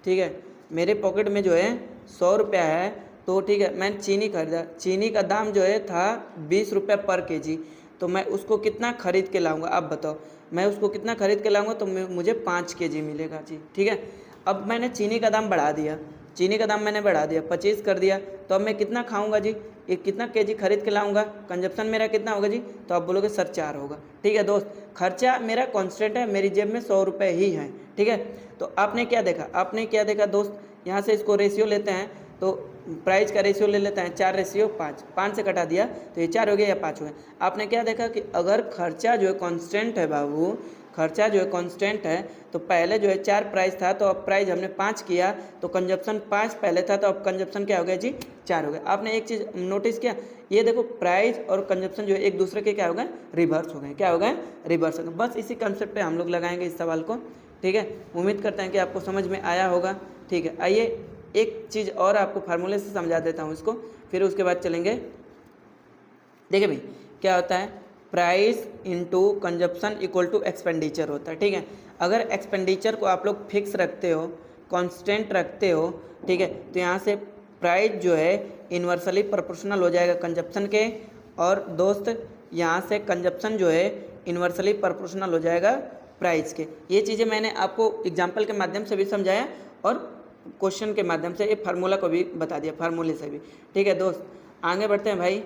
ठीक है, मेरे पॉकेट में जो है 100 रुपया है, तो ठीक है मैंने चीनी खरीदा, चीनी का दाम जो है था 20 रुपया पर केजी, तो मैं उसको कितना खरीद के लाऊंगा, आप बताओ, मैं उसको कितना खरीद के लाऊंगा, तो मुझे 5 केजी मिलेगा जी, ठीक है। अब मैंने चीनी का दाम बढ़ा दिया, चीनी का दाम मैंने बढ़ा दिया, 25 कर दिया, तो अब मैं कितना खाऊंगा जी, ये कितना केजी खरीद के लाऊंगा, कंजप्शन मेरा कितना होगा जी, तो आप बोलोगे सर 4 होगा, ठीक है दोस्त। खर्चा मेरा कांस्टेंट है, मेरी जेब में 100 रुपये ही है, ठीक है। तो आपने क्या देखा, आपने क्या देखा दोस्त, यहाँ से इसको रेशियो लेते हैं, तो प्राइस का रेशियो ले लेते हैं, 4:5, 5 से कटा दिया तो ये 4 हो गया या 5 हो गया। आपने क्या देखा कि अगर खर्चा जो है कांस्टेंट है बाबू, खर्चा जो है कांस्टेंट है, तो पहले जो है 4 प्राइस था, तो अब प्राइस हमने 5 किया, तो कंजप्शन 5 पहले था, तो अब कंजप्शन क्या हो गया जी 4 हो गया। आपने एक चीज़ नोटिस किया, ये देखो प्राइस और कंजप्शन जो है एक दूसरे के क्या हो गए, रिवर्स हो गए। क्या हो गए, रिवर्स हो गए। बस इसी कंसेप्ट पे हम लोग लगाएंगे इस सवाल को, ठीक है। उम्मीद करते हैं कि आपको समझ में आया होगा, ठीक है। आइए एक चीज़ और आपको फार्मूले से समझा देता हूँ इसको, फिर उसके बाद चलेंगे। देखिए भाई क्या होता है, price into consumption equal to expenditure होता है, ठीक है। अगर एक्सपेंडिचर को आप लोग फिक्स रखते हो, कांस्टेंट रखते हो, ठीक है, तो यहाँ से प्राइस जो है इन्वर्सली प्रोपोर्शनल हो जाएगा कंजप्शन के, और दोस्त यहाँ से कंजप्शन जो है इन्वर्सली प्रोपोर्शनल हो जाएगा प्राइस के। ये चीज़ें मैंने आपको एग्जाम्पल के माध्यम से भी समझाया और क्वेश्चन के माध्यम से, ये फार्मूला को भी बता दिया, फार्मूले से भी, ठीक है दोस्त। आगे बढ़ते हैं भाई,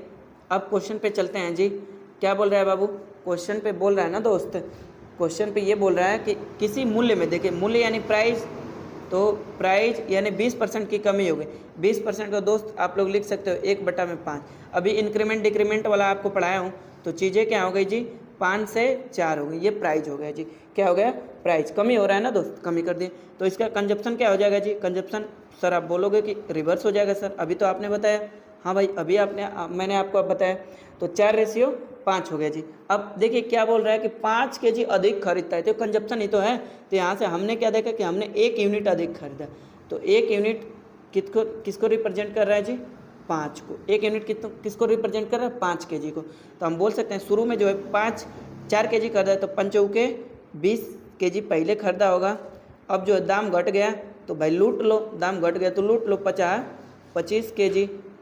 अब क्वेश्चन पे चलते हैं जी। क्या बोल रहा है बाबू, क्वेश्चन पे बोल रहा है ना दोस्त, क्वेश्चन पे ये बोल रहा है कि किसी मूल्य में, देखिए मूल्य यानी प्राइस, तो प्राइस यानी 20% की कमी हो गई। 20% का दोस्त आप लोग लिख सकते हो 1/5। अभी इंक्रीमेंट डिक्रीमेंट वाला आपको पढ़ाया हूँ, तो चीज़ें क्या हो गई जी, 5 से 4 हो गई, ये प्राइस हो गया जी। क्या हो गया, प्राइस कमी हो रहा है ना दोस्त, कमी कर दिए। तो इसका कंजप्शन क्या हो जाएगा जी, कंजप्शन सर आप बोलोगे कि रिवर्स हो जाएगा सर, अभी तो आपने बताया। हाँ भाई अभी मैंने आपको अब बताया, तो 4:5 हो गया जी। अब देखिए क्या बोल रहा है कि 5 kg अधिक खरीदता है, तो कंजप्शन ही तो है। तो यहाँ से हमने क्या देखा कि हमने 1 यूनिट अधिक खरीदा, तो 1 यूनिट किसको रिप्रेजेंट कर रहा है जी, 5 को। 1 यूनिट किसको रिप्रेजेंट कर रहा है, 5 kg को। तो हम बोल सकते हैं शुरू में जो है 4 kg खरीदा है, तो 5 चौके 20 kg पहले खरीदा होगा। अब जो दाम घट गया तो भाई लूट लो, दाम घट गया तो लूट लो,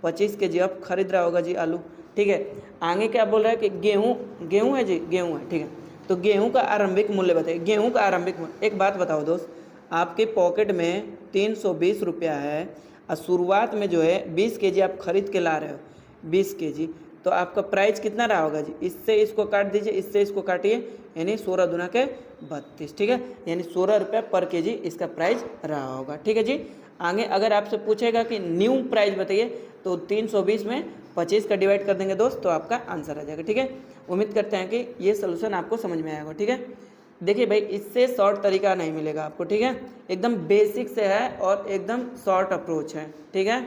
25 kg अब खरीद रहा होगा जी आलू, ठीक है। आगे क्या बोल रहा है कि गेहूँ है जी, गेहूँ है, ठीक है। तो गेहूँ का आरंभिक मूल्य बताइए, गेहूँ का आरंभिक मूल्य। एक बात बताओ दोस्त, आपके पॉकेट में 320 रुपया है और शुरुआत में जो है 20 kg आप खरीद के ला रहे हो, 20 kg, तो आपका प्राइस कितना रहा होगा जी, इससे इसको काट दीजिए, इससे इसको काटिए, यानी 16 दूना के 32, ठीक है, यानी 16 रुपया पर kg इसका प्राइस रहा होगा, ठीक है जी। आगे अगर आपसे पूछेगा कि न्यू प्राइस बताइए, तो 320 में 25 का डिवाइड कर देंगे दोस्त, तो आपका आंसर आ जाएगा, ठीक है। उम्मीद करते हैं कि ये सोल्यूशन आपको समझ में आएगा, ठीक है। देखिए भाई इससे शॉर्ट तरीका नहीं मिलेगा आपको, ठीक है, एकदम बेसिक से है और एकदम शॉर्ट अप्रोच है, ठीक है।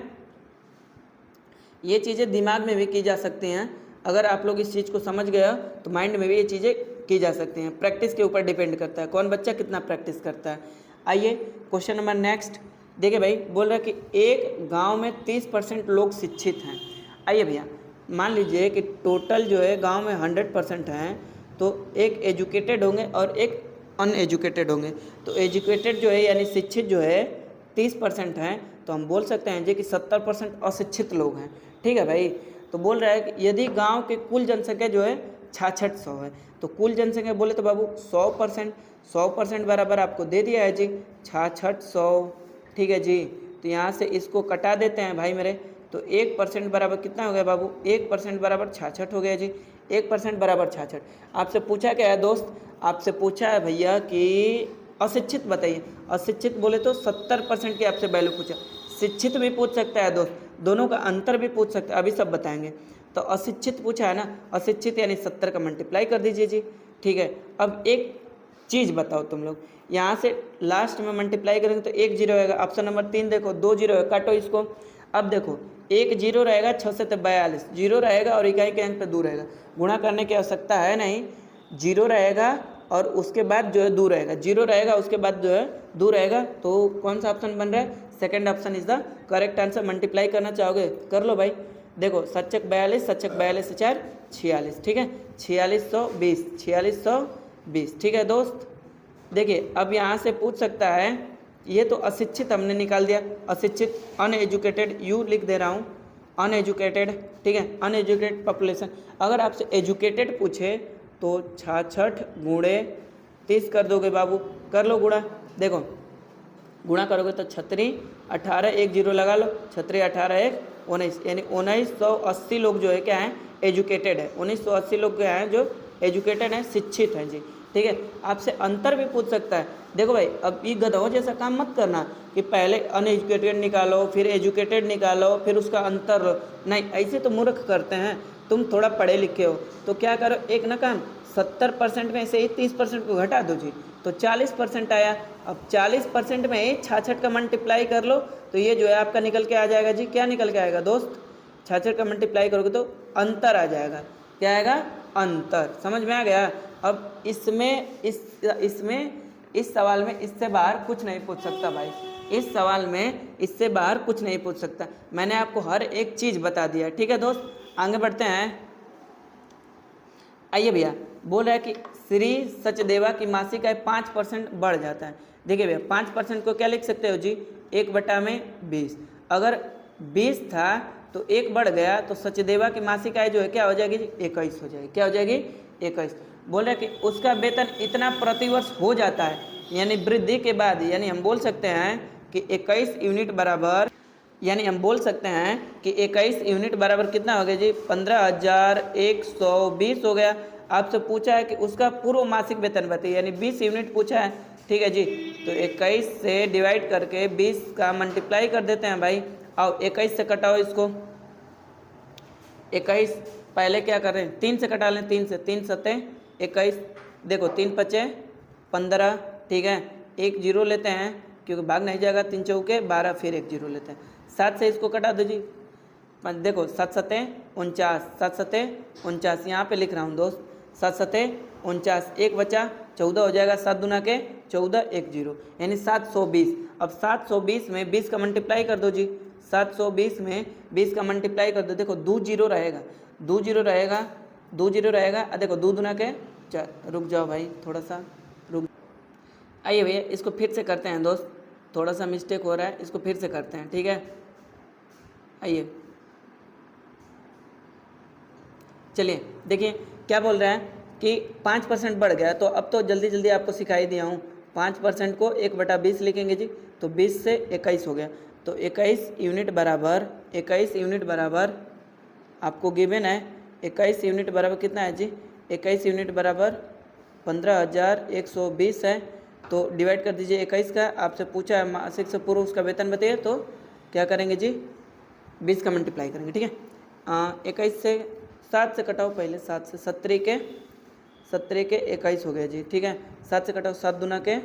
ये चीज़ें दिमाग में भी की जा सकती हैं, अगर आप लोग इस चीज़ को समझ गए हो तो माइंड में भी ये चीज़ें की जा सकती हैं। प्रैक्टिस के ऊपर डिपेंड करता है, कौन बच्चा कितना प्रैक्टिस करता है। आइए क्वेश्चन नंबर नेक्स्ट। देखिए भाई बोल रहा है कि एक गांव में 30% लोग शिक्षित हैं। आइए भैया मान लीजिए कि टोटल जो है गांव में 100% हैं, तो एक एजुकेटेड होंगे और एक अनएजुकेटेड होंगे। तो एजुकेटेड जो है यानी शिक्षित जो है 30% हैं, तो हम बोल सकते हैं जी कि 70% अशिक्षित लोग हैं, ठीक है भाई। तो बोल रहा है कि यदि गांव के कुल जनसंख्या जो है 6600 है, तो कुल जनसंख्या बोले तो बाबू 100% बराबर आपको दे दिया है जी 6600, ठीक है जी। तो यहाँ से इसको कटा देते हैं भाई मेरे, तो 1% बराबर कितना हो गया बाबू, 1% बराबर 66 हो गया जी, 1% बराबर 66। आपसे पूछा क्या है दोस्त, आपसे पूछा है भैया कि अशिक्षित बताइए। अशिक्षित बोले तो 70% की आपसे वैल्यू पूछा, शिक्षित भी पूछ सकता है दोस्त, दोनों का अंतर भी पूछ सकता है, अभी सब बताएंगे। तो अशिक्षित पूछा है ना, अशिक्षित यानी 70 का मल्टीप्लाई कर दीजिए जी, ठीक है। अब एक चीज़ बताओ तुम लोग, यहाँ से लास्ट में मल्टीप्लाई करेंगे तो 1 0 रहेगा। ऑप्शन नंबर 3 देखो 2 0 है, काटो इसको। अब देखो 1 0 रहेगा, 6 से 42 जीरो रहेगा और इकाई के अंक पे 2 रहेगा, गुणा करने की आवश्यकता है नहीं, 0 रहेगा और उसके बाद जो है 2 रहेगा, 0 रहेगा उसके बाद जो है 2 रहेगा। तो कौन सा ऑप्शन बन रहा है, second option is the correct answer. Multiply करना चाहोगे कर लो भाई, देखो 7 42 7 42 से 4 46, ठीक है, 4620, ठीक है दोस्त। देखिए अब यहाँ से पूछ सकता है, ये तो अशिक्षित हमने निकाल दिया, अशिक्षित अनएजुकेटेड यू लिख दे रहा हूँ, अनएजुकेटेड, ठीक है, अनएजुकेटेड पॉपुलेशन। अगर आपसे एजुकेटेड पूछे तो 66 गुणे 30 कर दोगे बाबू, कर लो गुणा। देखो गुणा करोगे तो 36 18 1 0 लगा लो, 36 18 1 19, यानी 1980 लोग जो है क्या है, एजुकेटेड है। 1980 लोग क्या हैं जो एजुकेटेड हैं, शिक्षित हैं जी, ठीक है। आपसे अंतर भी पूछ सकता है। देखो भाई अब ये गधों जैसा काम मत करना कि पहले अनएजुकेटेड निकालो फिर एजुकेटेड निकालो फिर उसका अंतर, नहीं ऐसे तो मूर्ख करते हैं। तुम थोड़ा पढ़े लिखे हो तो क्या करो, एक ना काम 70% में से ही 30% को घटा दो जी, तो 40% आया। अब 40% में ही 66 का मल्टीप्लाई कर लो, तो ये जो है आपका निकल के आ जाएगा जी। क्या निकल के आएगा दोस्त? 66 का मल्टीप्लाई करोगे तो अंतर आ जाएगा। क्या आएगा? अंतर। समझ में आ गया? अब इस सवाल में इससे बाहर कुछ नहीं पूछ सकता भाई। इस सवाल में इससे बाहर कुछ नहीं पूछ सकता। मैंने आपको हर एक चीज़ बता दिया, ठीक है दोस्त। आगे बढ़ते हैं। आइए भैया, बोल रहा है कि श्री सचदेवा की मासिक आय 5% बढ़ जाता है। देखिए भैया, 5% को क्या लिख सकते हो जी? 1/20। अगर 20 था तो 1 बढ़ गया, तो सचदेवा की मासिक आय जो है क्या हो जाएगी जी? 21 हो जाएगी। क्या हो जाएगी? 21। बोल रहे कि उसका वेतन इतना प्रतिवर्ष हो जाता है, यानी वृद्धि के बाद, यानी हम बोल सकते हैं कि 21 यूनिट बराबर, यानी हम बोल सकते हैं कि 21 यूनिट बराबर कितना हो गया जी? 15,120 हो गया। आपसे पूछा है कि उसका पूर्व मासिक वेतन बताइए, यानी 20 यूनिट पूछा है, ठीक है जी। तो 21 से डिवाइड करके 20 का मल्टीप्लाई कर देते हैं भाई। आओ 21 से कटाओ इसको। 21 पहले क्या कर रहे हैं? 3 से कटा लें। 3 से 3 सत्ते 21, देखो 3 पचे 15, ठीक है। 1 जीरो लेते हैं क्योंकि भाग नहीं जाएगा। 3 चौके 12, फिर 1 जीरो लेते हैं। 7 से इसको कटा दो जी। देखो 7 सत्ते 49, 7 सत्ते 49, यहाँ पे लिख रहा हूँ दोस्त। 7 सत्ते 49, 1 बचा 14 हो जाएगा। 7 दूना के 14, 1 जीरो, यानी 720। अब 720 में 20 का मल्टीप्लाई कर दो जी। 720 में 20 का मल्टीप्लाई कर दो। देखो 2 जीरो रहेगा, 2 जीरो रहेगा, 2 जीरो रहेगा। देखो 2 दूना के 4। रुक जाओ भाई, थोड़ा सा रुक। आइए भैया, इसको फिर से करते हैं दोस्त, थोड़ा सा मिस्टेक हो रहा है, इसको फिर से करते हैं, ठीक है। आइए चलिए, देखिए क्या बोल रहा है कि 5% बढ़ गया। तो अब तो जल्दी जल्दी आपको सिखाई दिया हूँ। 5% को 1/20 लिखेंगे जी, तो 20 से 21 हो गया। तो 21 यूनिट बराबर, 21 यूनिट बराबर आपको गिवन है। 21 यूनिट बराबर कितना है जी? 21 यूनिट बराबर 15,120 है। तो डिवाइड कर दीजिए 21 का। आपसे पूछा है मासिक से पूर्व उसका वेतन बताइए, तो क्या करेंगे जी? 20 का मल्टीप्लाई करेंगे, ठीक है। 21 से 7 से कटाओ पहले। 7 से 17 के 21 हो गया जी, ठीक है। 7 से कटाओ, 7 दूना के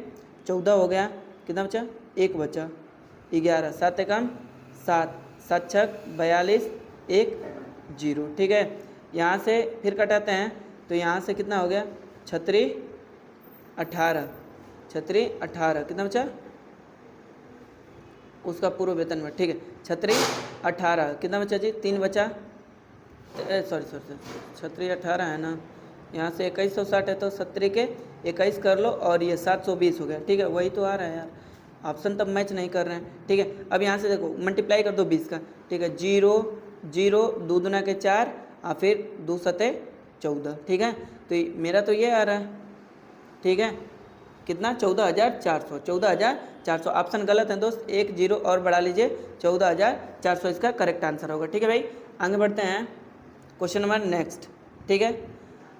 14 हो गया। कितना बचा? 1 बचा, 11। 7 एकम 7, 7 छक 42, 1 जीरो, ठीक है। यहाँ से फिर कटाते हैं, तो यहाँ से कितना हो गया? 36 18, 36 18, कितना बचा? उसका पूर्व वेतन में, ठीक है। 36 18, कितना बचा जी? 3 बचा। सॉरी 36 18 है ना, यहाँ से 2160 है, तो 17 के 21 कर लो, और ये 720 हो गया, ठीक है। वही तो आ रहा है यार, ऑप्शन तब मैच नहीं कर रहे हैं, ठीक है। अब यहाँ से देखो मल्टीप्लाई कर दो 20 का, ठीक है। 0 0, 2 दूना के 4, और फिर 2 सते 14, ठीक है। तो मेरा तो ये आ रहा है, ठीक है। कितना? 14,400, 14,400। ऑप्शन गलत है दोस्त, 1 जीरो और बढ़ा लीजिए, 14,400 इसका करेक्ट आंसर होगा, ठीक है भाई। आगे बढ़ते हैं, क्वेश्चन नंबर नेक्स्ट, ठीक है।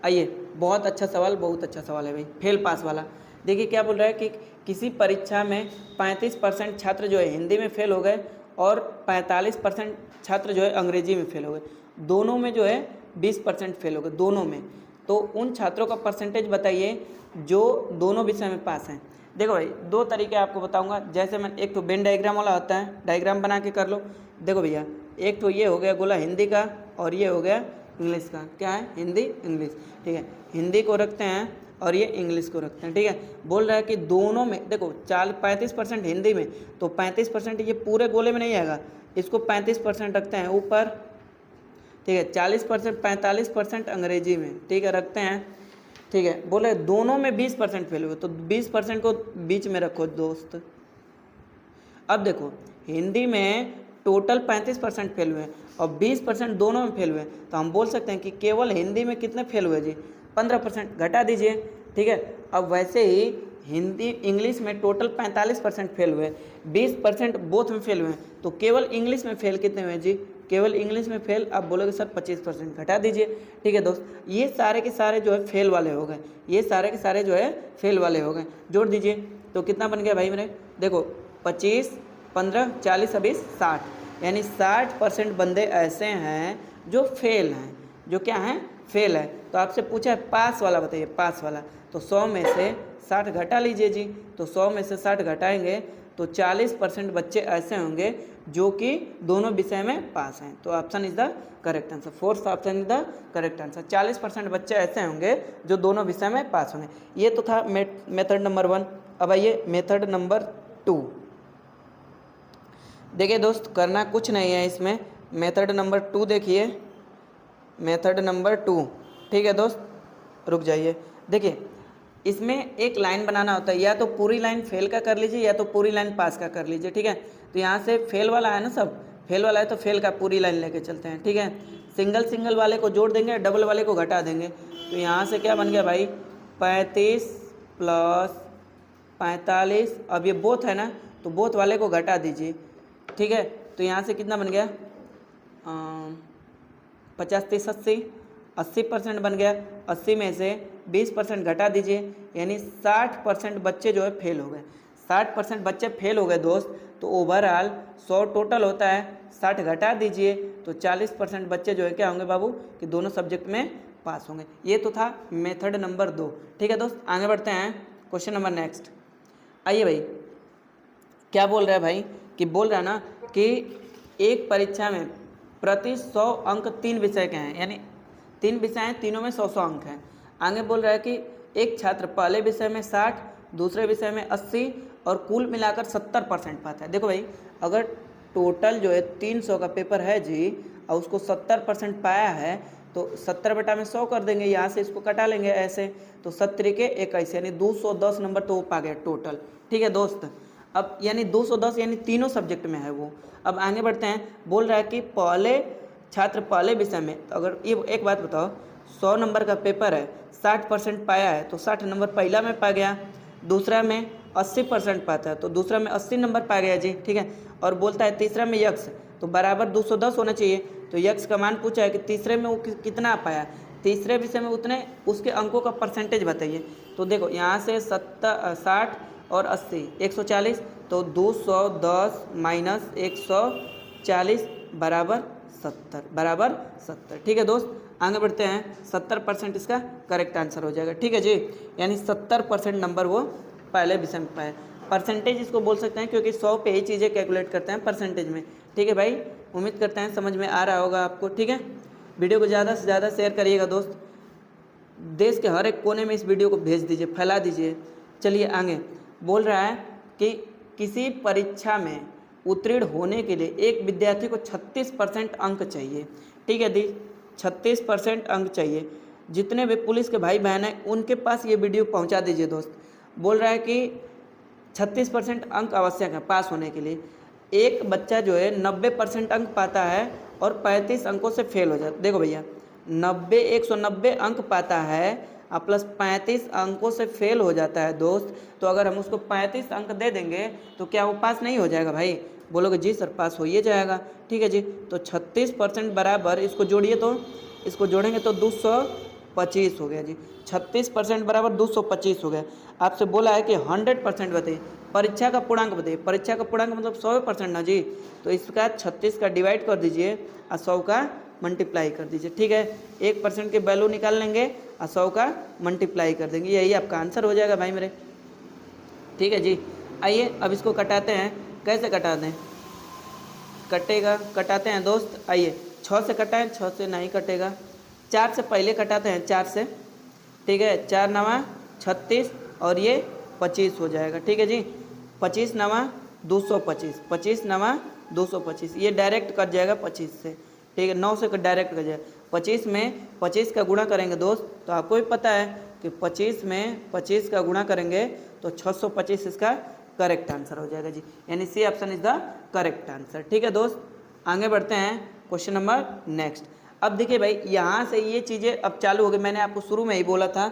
आइए, बहुत अच्छा सवाल, बहुत अच्छा सवाल है भाई, फेल पास वाला। देखिए क्या बोल रहा है कि किसी परीक्षा में 35% छात्र जो है हिंदी में फेल हो गए, और 45% छात्र जो है अंग्रेजी में फेल हो गए। दोनों में जो है 20% फेल हो गए, दोनों में। तो उन छात्रों का परसेंटेज बताइए जो दोनों विषय में पास हैं। देखो भाई, 2 तरीके आपको बताऊंगा। जैसे मैं, एक तो वेन डायग्राम वाला होता है, डायग्राम बना के कर लो। देखो भैया, एक तो ये हो गया गोला हिंदी का, और ये हो गया इंग्लिश का। क्या है? हिंदी इंग्लिश, ठीक है। हिंदी को रखते हैं और ये इंग्लिश को रखते हैं, ठीक है। बोल रहा है कि दोनों में देखो 35% हिंदी में, तो 35% ये पूरे गोले में नहीं आएगा, इसको 35% रखते हैं ऊपर, ठीक है। 40% 45% अंग्रेजी में, ठीक है, रखते हैं, ठीक है। बोले दोनों में 20% फेल हुए, तो 20% को बीच में रखो दोस्त। अब देखो हिंदी में टोटल 35% फेल हुए और 20% दोनों में फेल हुए, तो हम बोल सकते हैं कि केवल हिंदी में कितने फेल हुए जी? 15%, घटा दीजिए, ठीक है। अब वैसे ही हिंदी इंग्लिश में टोटल 45% फेल हुए, 20% बोथ में फेल हुए, तो केवल इंग्लिश में फेल कितने हुए जी? केवल इंग्लिश में फेल, आप बोलोगे सर 25%, घटा दीजिए, ठीक है दोस्त। ये सारे के सारे जो है फेल वाले हो गए, ये सारे के सारे जो है फेल वाले हो गए। जोड़ दीजिए, तो कितना बन गया भाई मेरे? देखो 25, 15, 40, 20, 60, यानी 60% बंदे ऐसे हैं जो फेल हैं, जो क्या है, फेल है। तो आपसे पूछा है पास वाला बताइए, पास वाला। तो 100 में से 60 घटा लीजिए जी। तो 100 में से 60 घटाएंगे तो 40% बच्चे ऐसे होंगे जो कि दोनों विषय में पास हैं। तो option is the correct answer, fourth option is the correct answer. 40% बच्चे ऐसे होंगे जो दोनों विषय में पास होंगे। ये तो था मेथड नंबर 1। अब आइए मेथड नंबर 2। देखिए दोस्त, करना कुछ नहीं है इसमें। मेथड नंबर 2 देखिए, मेथड नंबर 2। ठीक है दोस्त, रुक जाइए। देखिए इसमें एक लाइन बनाना होता है, या तो पूरी लाइन फेल का कर लीजिए या तो पूरी लाइन पास का कर लीजिए। ठीक है, तो यहाँ से फेल वाला है ना, सब फेल वाला है तो फेल का पूरी लाइन लेके चलते हैं। ठीक है, सिंगल सिंगल वाले को जोड़ देंगे, डबल वाले को घटा देंगे। तो यहाँ से क्या बन गया भाई, 35 प्लस 45। अब ये बोथ है ना, तो बोथ वाले को घटा दीजिए। ठीक है, तो यहाँ से कितना बन गया, 50 30 80, 80% बन गया। 80 में से 20% घटा दीजिए, यानी 60% बच्चे जो है फेल हो गए। 60% बच्चे फेल हो गए दोस्त। तो ओवरऑल 100 टोटल होता है, 60 घटा दीजिए तो 40% बच्चे जो है क्या होंगे बाबू, कि दोनों सब्जेक्ट में पास होंगे। ये तो था मेथड नंबर 2। ठीक है दोस्त, आगे बढ़ते हैं क्वेश्चन नंबर नेक्स्ट। आइए भाई, क्या बोल रहा है भाई, कि बोल रहा है ना कि एक परीक्षा में प्रति 100 अंक 3 विषय के हैं, यानी 3 विषय हैं, तीनों में 100 अंक हैं। आगे बोल रहा है कि एक छात्र पहले विषय में 60, दूसरे विषय में 80 और कुल मिलाकर 70% पाता है। देखो भाई, अगर टोटल जो है 300 का पेपर है जी और उसको 70% पाया है तो 70 बटा में 100 कर देंगे, यहाँ से इसको कटा लेंगे ऐसे। तो 70 के 21, यानी 210 नंबर तो वो पा गया टोटल। ठीक है दोस्त, अब यानी 210 यानी तीनों सब्जेक्ट में है वो। अब आगे बढ़ते हैं, बोल रहा है कि पहले छात्र पहले विषय में, तो अगर ये एक बात बताओ, 100 नंबर का पेपर है, 60% पाया है तो 60 नंबर पहला में पा गया, दूसरा में 80% पाता है तो दूसरा में 80 नंबर पा गया जी। ठीक है, और बोलता है तीसरा में यक्स, तो बराबर 210 होना चाहिए। तो यक्स का मान पूछा है कि तीसरे में वो कितना पाया, तीसरे विषय में उतने उसके अंकों का परसेंटेज बताइए। तो देखो यहाँ से 60 और 80 140, तो 210 माइनस 140 बराबर 70। ठीक है दोस्त, आगे बढ़ते हैं। 70% इसका करेक्ट आंसर हो जाएगा। ठीक है जी, यानी 70% नंबर वो पहले विषय में पाए। परसेंटेज इसको बोल सकते हैं क्योंकि 100 पे ही चीज़ें कैलकुलेट करते हैं परसेंटेज में। ठीक है भाई, उम्मीद करते हैं समझ में आ रहा होगा आपको। ठीक है, वीडियो को ज़्यादा से ज़्यादा शेयर करिएगा दोस्त, देश के हर एक कोने में इस वीडियो को भेज दीजिए, फैला दीजिए। चलिए आगे, बोल रहा है कि किसी परीक्षा में उत्तीर्ण होने के लिए एक विद्यार्थी को 36% अंक चाहिए। ठीक है दी, 36% अंक चाहिए। जितने भी पुलिस के भाई बहन हैं उनके पास ये वीडियो पहुंचा दीजिए दोस्त। बोल रहा है कि 36% अंक आवश्यक है पास होने के लिए। एक बच्चा जो है 90% अंक पाता है और 35 अंकों से फेल हो जाता है। देखो भैया, 190 अंक पाता है और प्लस 35 अंकों से फेल हो जाता है दोस्त। तो अगर हम उसको 35 अंक दे देंगे तो क्या वो पास नहीं हो जाएगा भाई? बोलोगे जी सर पास हो ही जाएगा। ठीक है जी, तो 36% बराबर, इसको जोड़िए तो इसको जोड़ेंगे तो 225 हो गया जी। 36% बराबर 225 हो गया। आपसे बोला है कि 100% बताइए, परीक्षा का पूर्णांक बताइए। परीक्षा का पूर्णांक मतलब 100% ना जी, तो इसका 36 का डिवाइड कर दीजिए और 100 का मल्टीप्लाई कर दीजिए। ठीक है, 1% के वैल्यू निकाल लेंगे और 100 का मल्टीप्लाई कर देंगे, यही आपका आंसर हो जाएगा भाई मेरे। ठीक है जी, आइए अब इसको कटाते हैं। कैसे कटा दें, कटेगा, कटाते हैं दोस्त। आइए 6 से कटाएं, 6 से नहीं कटेगा। 4 से पहले कटाते हैं, 4 से। ठीक है, 4 नवा 36 और ये 25 हो जाएगा। ठीक है जी, 25 नवा 225, 25 नवा 225, ये डायरेक्ट कट जाएगा 25 से। ठीक है, 9 से डायरेक्ट कट जाएगा। 25 में 25 का गुणा करेंगे दोस्त, तो आपको भी पता है कि 25 में 25 का गुणा करेंगे तो 625 इसका करेक्ट आंसर हो जाएगा जी, यानी C option is the correct answer. ठीक है दोस्त, आगे बढ़ते हैं क्वेश्चन नंबर नेक्स्ट। अब देखिए भाई, यहाँ से ये चीज़ें अब चालू हो गई। मैंने आपको शुरू में ही बोला था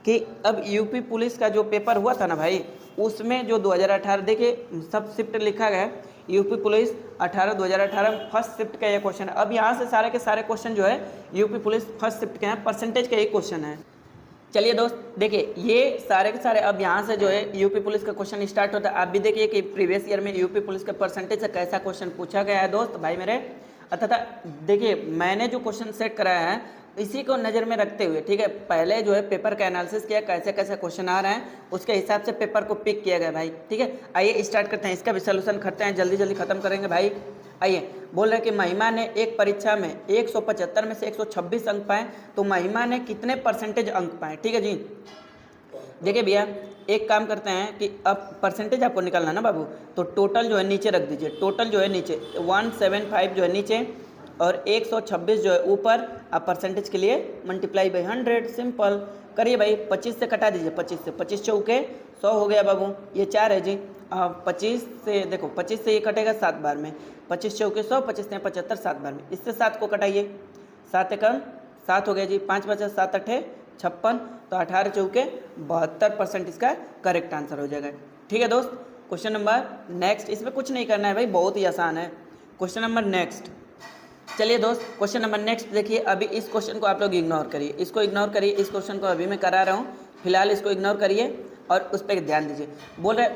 कि अब यूपी पुलिस का जो पेपर हुआ था ना भाई, उसमें जो 2018 देखिए सब शिफ्ट लिखा गया है, यूपी पुलिस 2018 फर्स्ट शिफ्ट का ये क्वेश्चन है। अब यहाँ से सारे के सारे क्वेश्चन जो है यूपी पुलिस फर्स्ट शिफ्ट के हैं, परसेंटेज का एक क्वेश्चन है। चलिए दोस्त देखिए, ये सारे के सारे अब यहाँ से जो है यूपी पुलिस का क्वेश्चन स्टार्ट होता है। आप भी देखिए कि प्रीवियस ईयर में यूपी पुलिस के परसेंटेज से कैसा क्वेश्चन पूछा गया है दोस्त भाई मेरे। अर्थात देखिए, मैंने जो क्वेश्चन सेट कराया है इसी को नज़र में रखते हुए, ठीक है, पहले जो है पेपर का एनालिसिस किया, कैसे कैसे क्वेश्चन आ रहे हैं, उसके हिसाब से पेपर को पिक किया गया भाई, ठीक है। आइए स्टार्ट करते हैं, इसका भी सोल्यूशन करते हैं, जल्दी जल्दी खत्म करेंगे भाई। आइए, बोल रहे हैं कि महिमा ने एक परीक्षा में 175 में से 126 अंक पाए, तो महिमा ने कितने परसेंटेज अंक पाए, ठीक है जी। देखिए भैया, एक काम करते हैं कि अब परसेंटेज आपको निकालना है ना बाबू, तो टोटल जो है नीचे रख दीजिए, टोटल जो है नीचे 175 जो है नीचे और 126 जो है ऊपर। आप परसेंटेज के लिए मल्टीप्लाई बाई 100, सिंपल करिए भाई। 25 से कटा दीजिए, 25 से 25 चौके 100 हो गया बाबू, ये 4 है जी। 25 से देखो, 25 से ये कटेगा 7 बार में, 25 चौके 100, 25 से 75 7 बार में, इससे 7 को कटाइए, 7 एकम 7 हो गया जी, 5 बचा 7 अठे 56, तो 18 चौके 72% इसका करेक्ट आंसर हो जाएगा, ठीक है दोस्त। क्वेश्चन नंबर नेक्स्ट, इसमें कुछ नहीं करना है भाई, बहुत ही आसान है। क्वेश्चन नंबर नेक्स्ट, चलिए दोस्त क्वेश्चन नंबर नेक्स्ट देखिए। अभी इस क्वेश्चन को आप लोग इग्नोर करिए, इसको इग्नोर करिए, इस क्वेश्चन को अभी मैं करा रहा हूँ, फिलहाल इसको इग्नोर करिए और उस पर ध्यान दीजिए। बोल रहे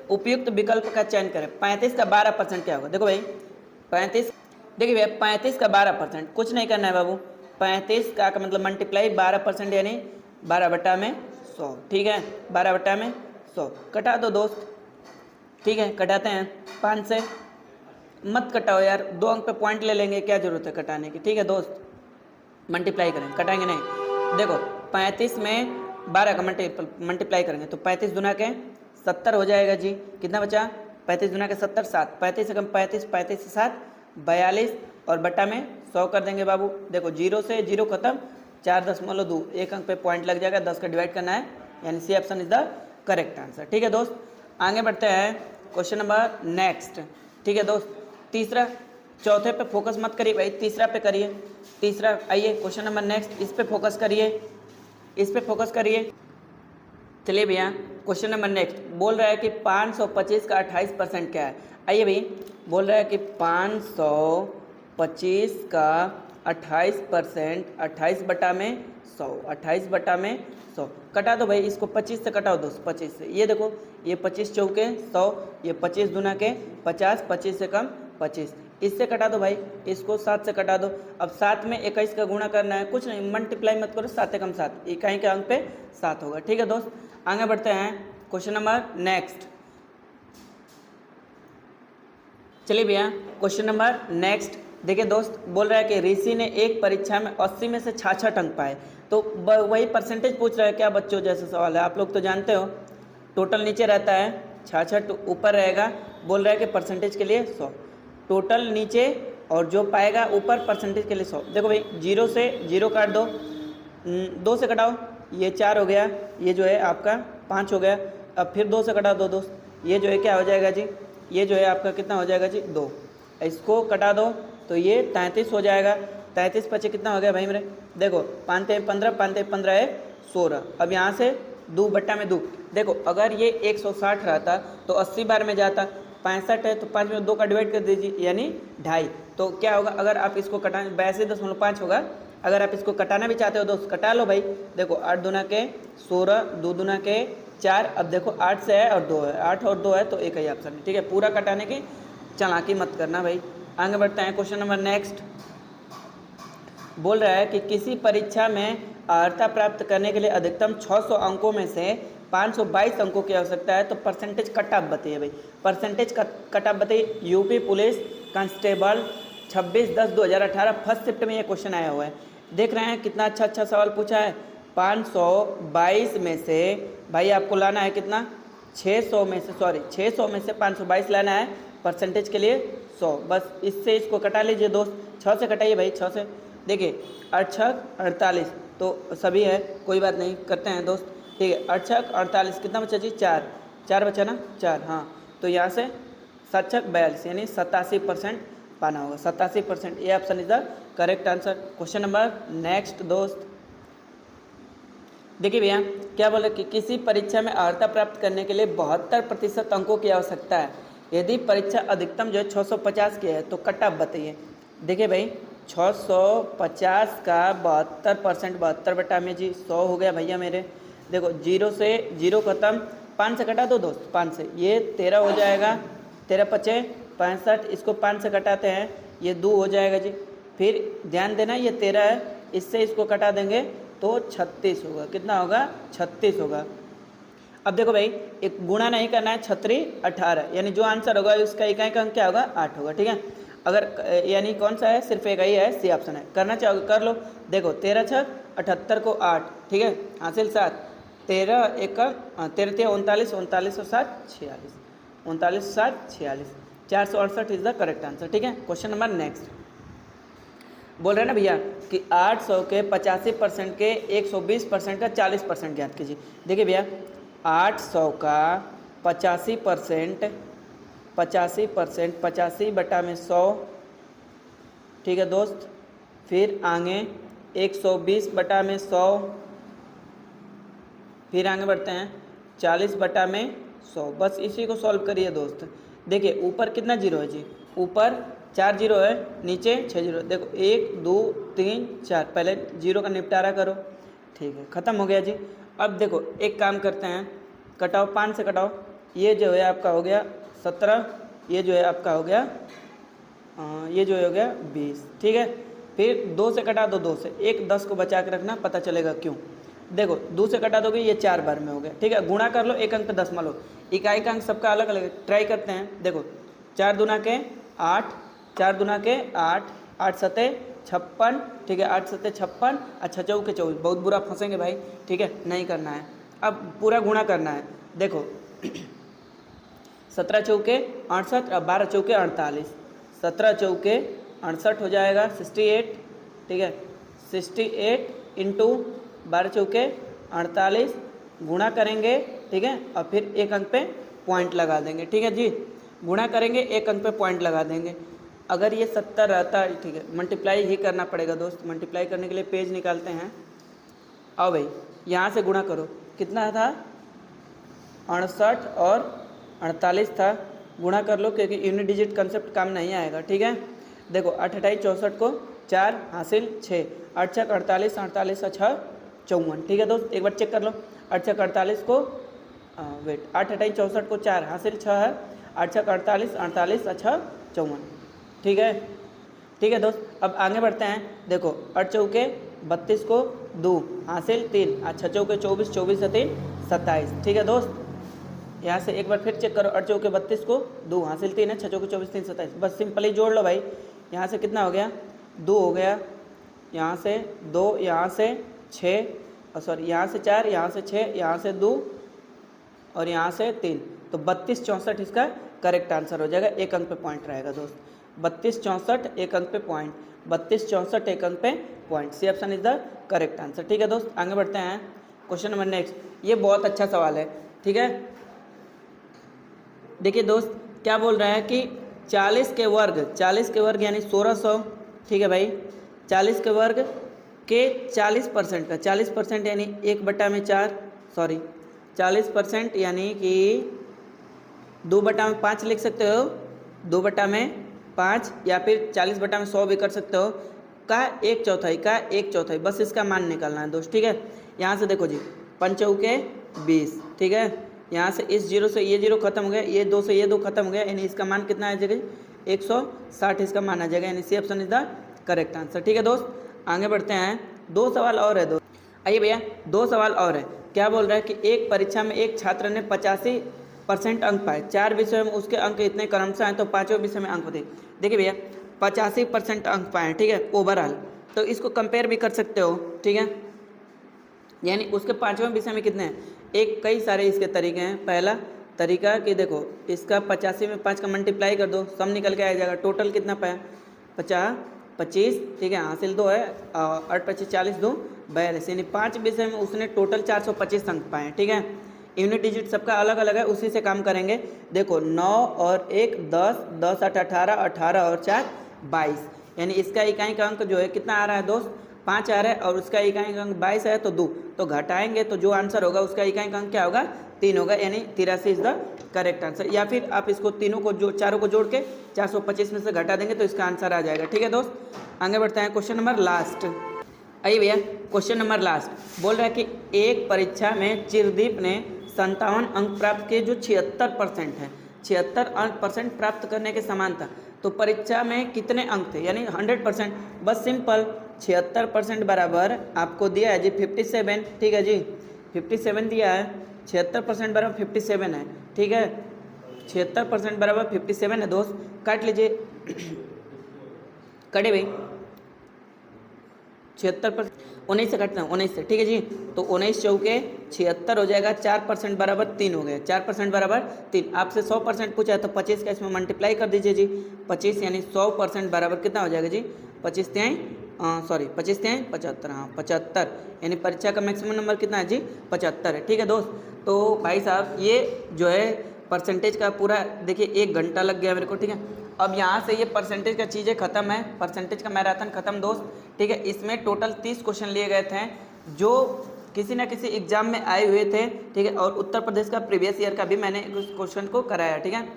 उपयुक्त विकल्प का चयन करें। 35 का 12% क्या होगा, देखो भाई 35, देखिए भैया 35 का 12%, कुछ नहीं करना है बाबू, 35 का मतलब मल्टीप्लाई 12% यानी 12 में 100, ठीक है, 12 में 100 कटा दो दोस्त, ठीक है, कटाते हैं 5 से, मत कटाओ यार, 2 अंक पे पॉइंट ले लेंगे, क्या जरूरत है कटाने की, ठीक है दोस्त, मल्टीप्लाई करें, कटाएंगे नहीं। देखो 35 में 12 का मल्टीप्लाई करेंगे तो 35 दुना के 70 हो जाएगा जी, कितना बचा, 35 दुना के 70 7, 35 से कम 35, 35 से 7 42 और बटा में 100 कर देंगे बाबू। देखो 0 से 0 खत्म, 4.2, 1 अंक पे पॉइंट लग जाएगा, 10 का डिवाइड करना है, यानी C option is the correct answer, ठीक है दोस्त। आगे बढ़ते हैं क्वेश्चन नंबर नेक्स्ट, ठीक है दोस्त। तीसरा, चौथे पे फोकस मत करिए भाई, तीसरा पे करिए, तीसरा। आइए क्वेश्चन नंबर नेक्स्ट, इस पे फोकस करिए, इस पे फोकस करिए। चलिए भैया क्वेश्चन नंबर नेक्स्ट, बोल रहा है कि 525 का 28% क्या है। आइए भाई, बोल रहा है कि 525 का 28%, 28 बटा में 100, 28 बटा में 100 कटा दो भाई, इसको 25 से कटाओ दोस्त, 25 से, ये देखो ये 25 चौके 100, ये 25 दुना के 50, 25 से कम 25, इससे कटा दो भाई, इसको 7 से कटा दो। अब 7 में 21 का गुणा करना है, कुछ नहीं, मल्टीप्लाई मत करो, 7 एकम 7, इकाई के अंक पे 7 होगा, ठीक है दोस्त। आगे बढ़ते हैं क्वेश्चन नंबर नेक्स्ट। चलिए भैया क्वेश्चन नंबर नेक्स्ट देखिए दोस्त, बोल रहा है कि ऋषि ने एक परीक्षा में 80 में से 66 अंक पाए, तो वही परसेंटेज पूछ रहा है क्या बच्चों, जैसे सवाल है, आप लोग तो जानते हो टोटल नीचे रहता है, 66 ऊपर रहेगा, बोल रहा है कि परसेंटेज के लिए 100, टोटल नीचे और जो पाएगा ऊपर, परसेंटेज के लिए 100। देखो भाई 0 से 0 काट दो, 2 से कटाओ, ये 4 हो गया, ये जो है आपका 5 हो गया, अब फिर 2 से कटा दो दोस्त, ये जो है क्या हो जाएगा जी, ये जो है आपका कितना हो जाएगा जी 2, इसको कटा दो तो ये 33 हो जाएगा, 33 पचे कितना हो गया भाई मेरे, देखो 5 15, 5 15 है 16, अब यहाँ से 2 बट्टा में 2, देखो अगर ये 160 रहता तो 80 बार में जाता, 65 है तो 5 में 2 का डिवाइड कर दीजिए यानी 2.5, तो क्या होगा अगर आप इसको कटा 82.5 होगा, अगर आप इसको कटाना भी चाहते हो दोस्त कटा लो भाई। देखो 8 दुना के 16, 2 दुना के 4, अब देखो 8 से है और 2 है, 8 और 2 है तो एक ही ऑप्शन है, ठीक है, पूरा कटाने की चालाकी मत करना भाई। आगे बढ़ते हैं क्वेश्चन नंबर नेक्स्ट। बोल रहा है कि किसी परीक्षा में अर्हता प्राप्त करने के लिए अधिकतम 600 अंकों में से 522 अंकों की आवश्यकता है, तो परसेंटेज कट ऑफ बताइए भाई, परसेंटेज कट ऑफ बताइए। UP police constable 26/10/2018 first shift में ये क्वेश्चन आया हुआ है, देख रहे हैं कितना अच्छा अच्छा सवाल पूछा है। 522 में से भाई आपको लाना है कितना, 600 में से, सॉरी 600 में से 522 लाना है, परसेंटेज के लिए 100, बस इससे इसको कटा लीजिए दोस्त, 6 से कटाइए भाई, 6 से, देखिए 8 6 48 तो सभी है, कोई बात नहीं, करते हैं दोस्त, ठीक है, 8 6 48 कितना बचा जी, 4 4 बचा ना, 4, हाँ, तो यहाँ से 7 6 42 यानी 87% पाना होगा, 87%, ये option is the correct answer. Question number next दोस्त, देखिए भैया क्या बोले कि किसी परीक्षा में अर्हता प्राप्त करने के लिए 72% अंकों की आवश्यकता है, यदि परीक्षा अधिकतम जो है 650 की है तो कट ऑफ बताइए। देखिए भाई 650 का 72%, 72 बटा में जी 100 हो गया भैया मेरे, देखो 0 से 0 खत्म, 5 से कटा दो दोस्त, 5 से ये 13 हो जाएगा, 13 पचे 65, इसको 5 से कटाते हैं ये 2 हो जाएगा जी, फिर ध्यान देना ये 13 है इससे इसको कटा देंगे तो 36 होगा। कितना होगा? 36 होगा। अब देखो भाई, एक गुणा नहीं करना है, 36 18, यानी जो आंसर होगा उसका इकाई का अंक क्या होगा? 8 होगा। ठीक है, अगर यानी कौन सा है? सिर्फ एक ही है, सी ऑप्शन है। करना चाहोगे कर लो। देखो 13 छक 78 को 8, ठीक है, हासिल 7, 13 एक 13 39, 39 और 7 46, 39 7 46, 468 इज द करेक्ट आंसर। ठीक है, क्वेश्चन नंबर नेक्स्ट बोल रहे हैं ना भैया कि 800 के 85% के 120% का 40% ज्ञात कीजिए। देखिए भैया, 800 का 85%, 85 बटा में 100, ठीक है दोस्त, फिर आगे 120 बटा में 100, फिर आगे बढ़ते हैं 40 बटा में 100। बस इसी को सॉल्व करिए दोस्त। देखिए ऊपर कितना जीरो है जी? ऊपर 4 जीरो है, नीचे 6 जीरो। देखो 1 2 3 4, पहले जीरो का निपटारा करो। ठीक है, ख़त्म हो गया जी। अब देखो एक काम करते हैं, कटाओ, 5 से कटाओ, ये जो है आपका हो गया 17, ये जो है आपका हो गया ये जो हो गया 20। ठीक है, फिर 2 से कटा दो, 2 से, एक 10 को बचा के रखना, पता चलेगा क्यों। देखो 2 से कटा दोगे, ये 4 बार में हो गया। ठीक है, गुणा कर लो, एक अंक पे दशमलव लो, इकाई का अंक सबका अलग अलग है। ट्राई करते हैं। देखो 4 दूना के 8, 4 दूना के 8, 8 सते 56, ठीक है, 8 सते 56, अच्छा चौके 24। बहुत बुरा फंसेंगे भाई, ठीक है, नहीं करना है। अब पूरा गुणा करना है। देखो 17 चौके 68 और 12 चौके 48, 17 चौके 68 हो जाएगा 68, ठीक है, 68 इंटू 12 चौके 48, गुणा करेंगे, ठीक है, और फिर एक अंक पे पॉइंट लगा देंगे। ठीक है जी, गुणा करेंगे, एक अंक पे पॉइंट लगा देंगे। अगर ये 70 रहता है, ठीक है, मल्टीप्लाई ही करना पड़ेगा दोस्त। मल्टीप्लाई करने के लिए पेज निकालते हैं। आओ भाई, यहाँ से गुणा करो, कितना था? 68 और 48 था। गुणा कर लो, क्योंकि यूनिट डिजिट कंसेप्ट काम नहीं आएगा। ठीक है, देखो 8 28 64 को 4 हासिल 6, 8 छक 48, 48 और 6 54। ठीक है दोस्त, एक बार चेक कर लो। 8 छक 48 को वेट 8 28 64 को 4 हासिल 6 है, 8 छक 48, 48 और 6 54। ठीक है, ठीक है दोस्त, अब आगे बढ़ते हैं। देखो 8 चौके 32 को 2 हासिल 3, 6 चौके 24, 24 से 3 27। ठीक है दोस्त, यहाँ से एक बार फिर चेक करो। 8 चौके 32 को 2 हासिल 3 है, 6 चौके 24 3 27। बस सिंपली जोड़ लो भाई। यहाँ से कितना हो गया? 2 हो गया, यहाँ से 2, यहाँ से 6, सॉरी यहाँ से 4, यहाँ से 6, यहाँ से 2 और यहाँ से 3। तो 32 64 इसका करेक्ट आंसर हो जाएगा। एक अंक पे पॉइंट रहेगा दोस्त। 32 64 एक अंक पे पॉइंट, 32 64 एक अंक पे point. C option is the correct answer. ठीक है दोस्त, आगे बढ़ते हैं। Question number next. ये बहुत अच्छा सवाल है। ठीक है, देखिए दोस्त क्या बोल रहा है कि 40 के वर्ग यानी 1600। ठीक है भाई, 40 के वर्ग के 40% का 40% यानी 1/4, सॉरी 40% यानी कि 2/5 लिख सकते हो, 2/5, या फिर 40/100 भी कर सकते हो। का 1/4 का 1/4, बस इसका मान निकालना है दोस्त। ठीक है, यहाँ से देखो जी, 5 चौके 20। ठीक है, यहाँ से इस जीरो से ये जीरो खत्म हो गया, ये 2 से ये 2 खत्म हो गया, यानी इसका मान कितना आ जाएगा? 160 इसका मान आ जाएगा, यानी C option is the correct answer. ठीक है दोस्त, आगे बढ़ते हैं। 2 सवाल और है दोस्त। आइए भैया, 2 सवाल और है। क्या बोल रहा है कि एक परीक्षा में एक छात्र ने 85% अंक पाए, 4 विषयों में उसके अंक इतने क्रमशः हैं, तो 5वें विषय में अंक बताइए। देखिए भैया, 85% अंक पाए, ठीक है, ओवरऑल, तो इसको कंपेयर भी कर सकते हो। ठीक है, यानी उसके 5वें विषय में कितने हैं? एक कई सारे इसके तरीके हैं। पहला तरीका कि देखो इसका 85 में 5 का मल्टीप्लाई कर दो, सम निकल के आ जाएगा। टोटल कितना पाया? 50 25, ठीक है, हासिल 2 है, 8 25 40 2 42, यानी 5 विषय में उसने टोटल 425 अंक पाए। ठीक है, यूनिट डिजिट सबका अलग अलग है, उसी से काम करेंगे। देखो 9 और 1 10, 10 8 18, 18 और 4 22, यानी इसका इकाई का अंक जो है कितना आ रहा है दोस्त? 5 आ रहा है, और उसका इकाई का अंक 22 है, तो 2, तो घटाएंगे तो जो आंसर होगा उसका इकाई का अंक क्या होगा? 3 होगा, यानी 83 इज द करेक्ट आंसर। या फिर आप इसको तीनों को चारों को जोड़ के 425 में से घटा देंगे तो इसका आंसर आ जाएगा। ठीक है दोस्त, आगे बढ़ते हैं। Question number last. आइए भैया, क्वेश्चन नंबर लास्ट बोल रहा है कि एक परीक्षा में चिरदीप ने 57 अंक प्राप्त किए, जो 76% है। 76% प्राप्त करने के समान था। तो परीक्षा में कितने अंक थे, यानी 100%। बस सिंपल 76% बराबर आपको दिया है जी 57, ठीक है जी, 57 दिया है, 76% बराबर 57 है, ठीक है, 76% बराबर 57 है दोस्त। काट लीजिए, कटे भाई, 76% 19 से काटना, 19 से, ठीक है जी। तो 19 चौके 76 हो जाएगा, 4% बराबर 3 हो गए, 4% बराबर 3। आपसे 100% पूछा है तो 25 का इसमें मल्टीप्लाई कर दीजिए जी, 25 यानी 100% बराबर कितना हो जाएगा जी, 25 तिहाई 75, हाँ 75, यानी परीक्षा का मैक्सिमम नंबर कितना है जी, 75 है, ठीक है दोस्त। तो भाई साहब ये जो है परसेंटेज का पूरा देखिए 1 घंटा लग गया मेरे को, ठीक है। अब यहाँ से ये परसेंटेज का चीज़ें खत्म है, परसेंटेज का मैराथन खत्म दोस्त, ठीक है। इसमें टोटल 30 क्वेश्चन लिए गए थे जो किसी ना किसी एग्जाम में आए हुए थे, ठीक है। और उत्तर प्रदेश का प्रीवियस ईयर का भी मैंने उस क्वेश्चन को कराया, ठीक है।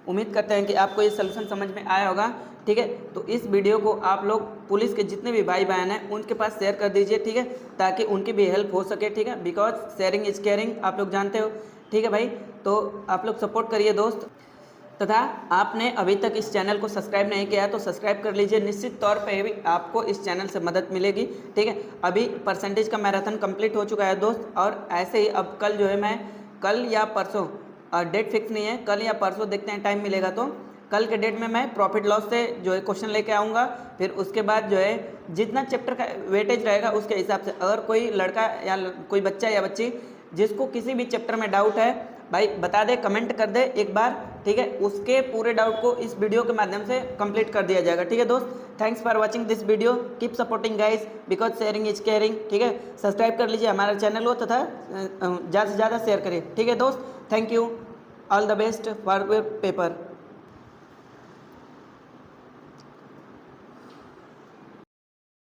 उम्मीद करते हैं कि आपको ये सोल्यूशन समझ में आया होगा, ठीक है। तो इस वीडियो को आप लोग पुलिस के जितने भी भाई बहन हैं उनके पास शेयर कर दीजिए, ठीक है, ताकि उनकी भी हेल्प हो सके, ठीक है। बिकॉज शेयरिंग इज केयरिंग, आप लोग जानते हो, ठीक है भाई। तो आप लोग सपोर्ट करिए दोस्त, तथा आपने अभी तक इस चैनल को सब्सक्राइब नहीं किया है तो सब्सक्राइब कर लीजिए, निश्चित तौर पे भी आपको इस चैनल से मदद मिलेगी, ठीक है। अभी परसेंटेज का मैराथन कंप्लीट हो चुका है दोस्त, और ऐसे ही अब कल जो है मैं कल या परसों, डेट फिक्स नहीं है, कल या परसों देखते हैं, टाइम मिलेगा तो कल के डेट में मैं प्रॉफिट लॉस से जो है क्वेश्चन लेके आऊँगा। फिर उसके बाद जो है जितना चैप्टर का वेटेज रहेगा उसके हिसाब से, अगर कोई लड़का या कोई बच्चा या बच्ची जिसको किसी भी चैप्टर में डाउट है भाई बता दे, कमेंट कर दे एक बार, ठीक है, उसके पूरे डाउट को इस वीडियो के माध्यम से कंप्लीट कर दिया जाएगा, ठीक है दोस्त। Thanks for watching this video, keep supporting guys, because sharing is caring, ठीक है। सब्सक्राइब कर लीजिए हमारा चैनल को तथा ज़्यादा से ज़्यादा शेयर करिए, ठीक है दोस्त। Thank you, all the best for your paper.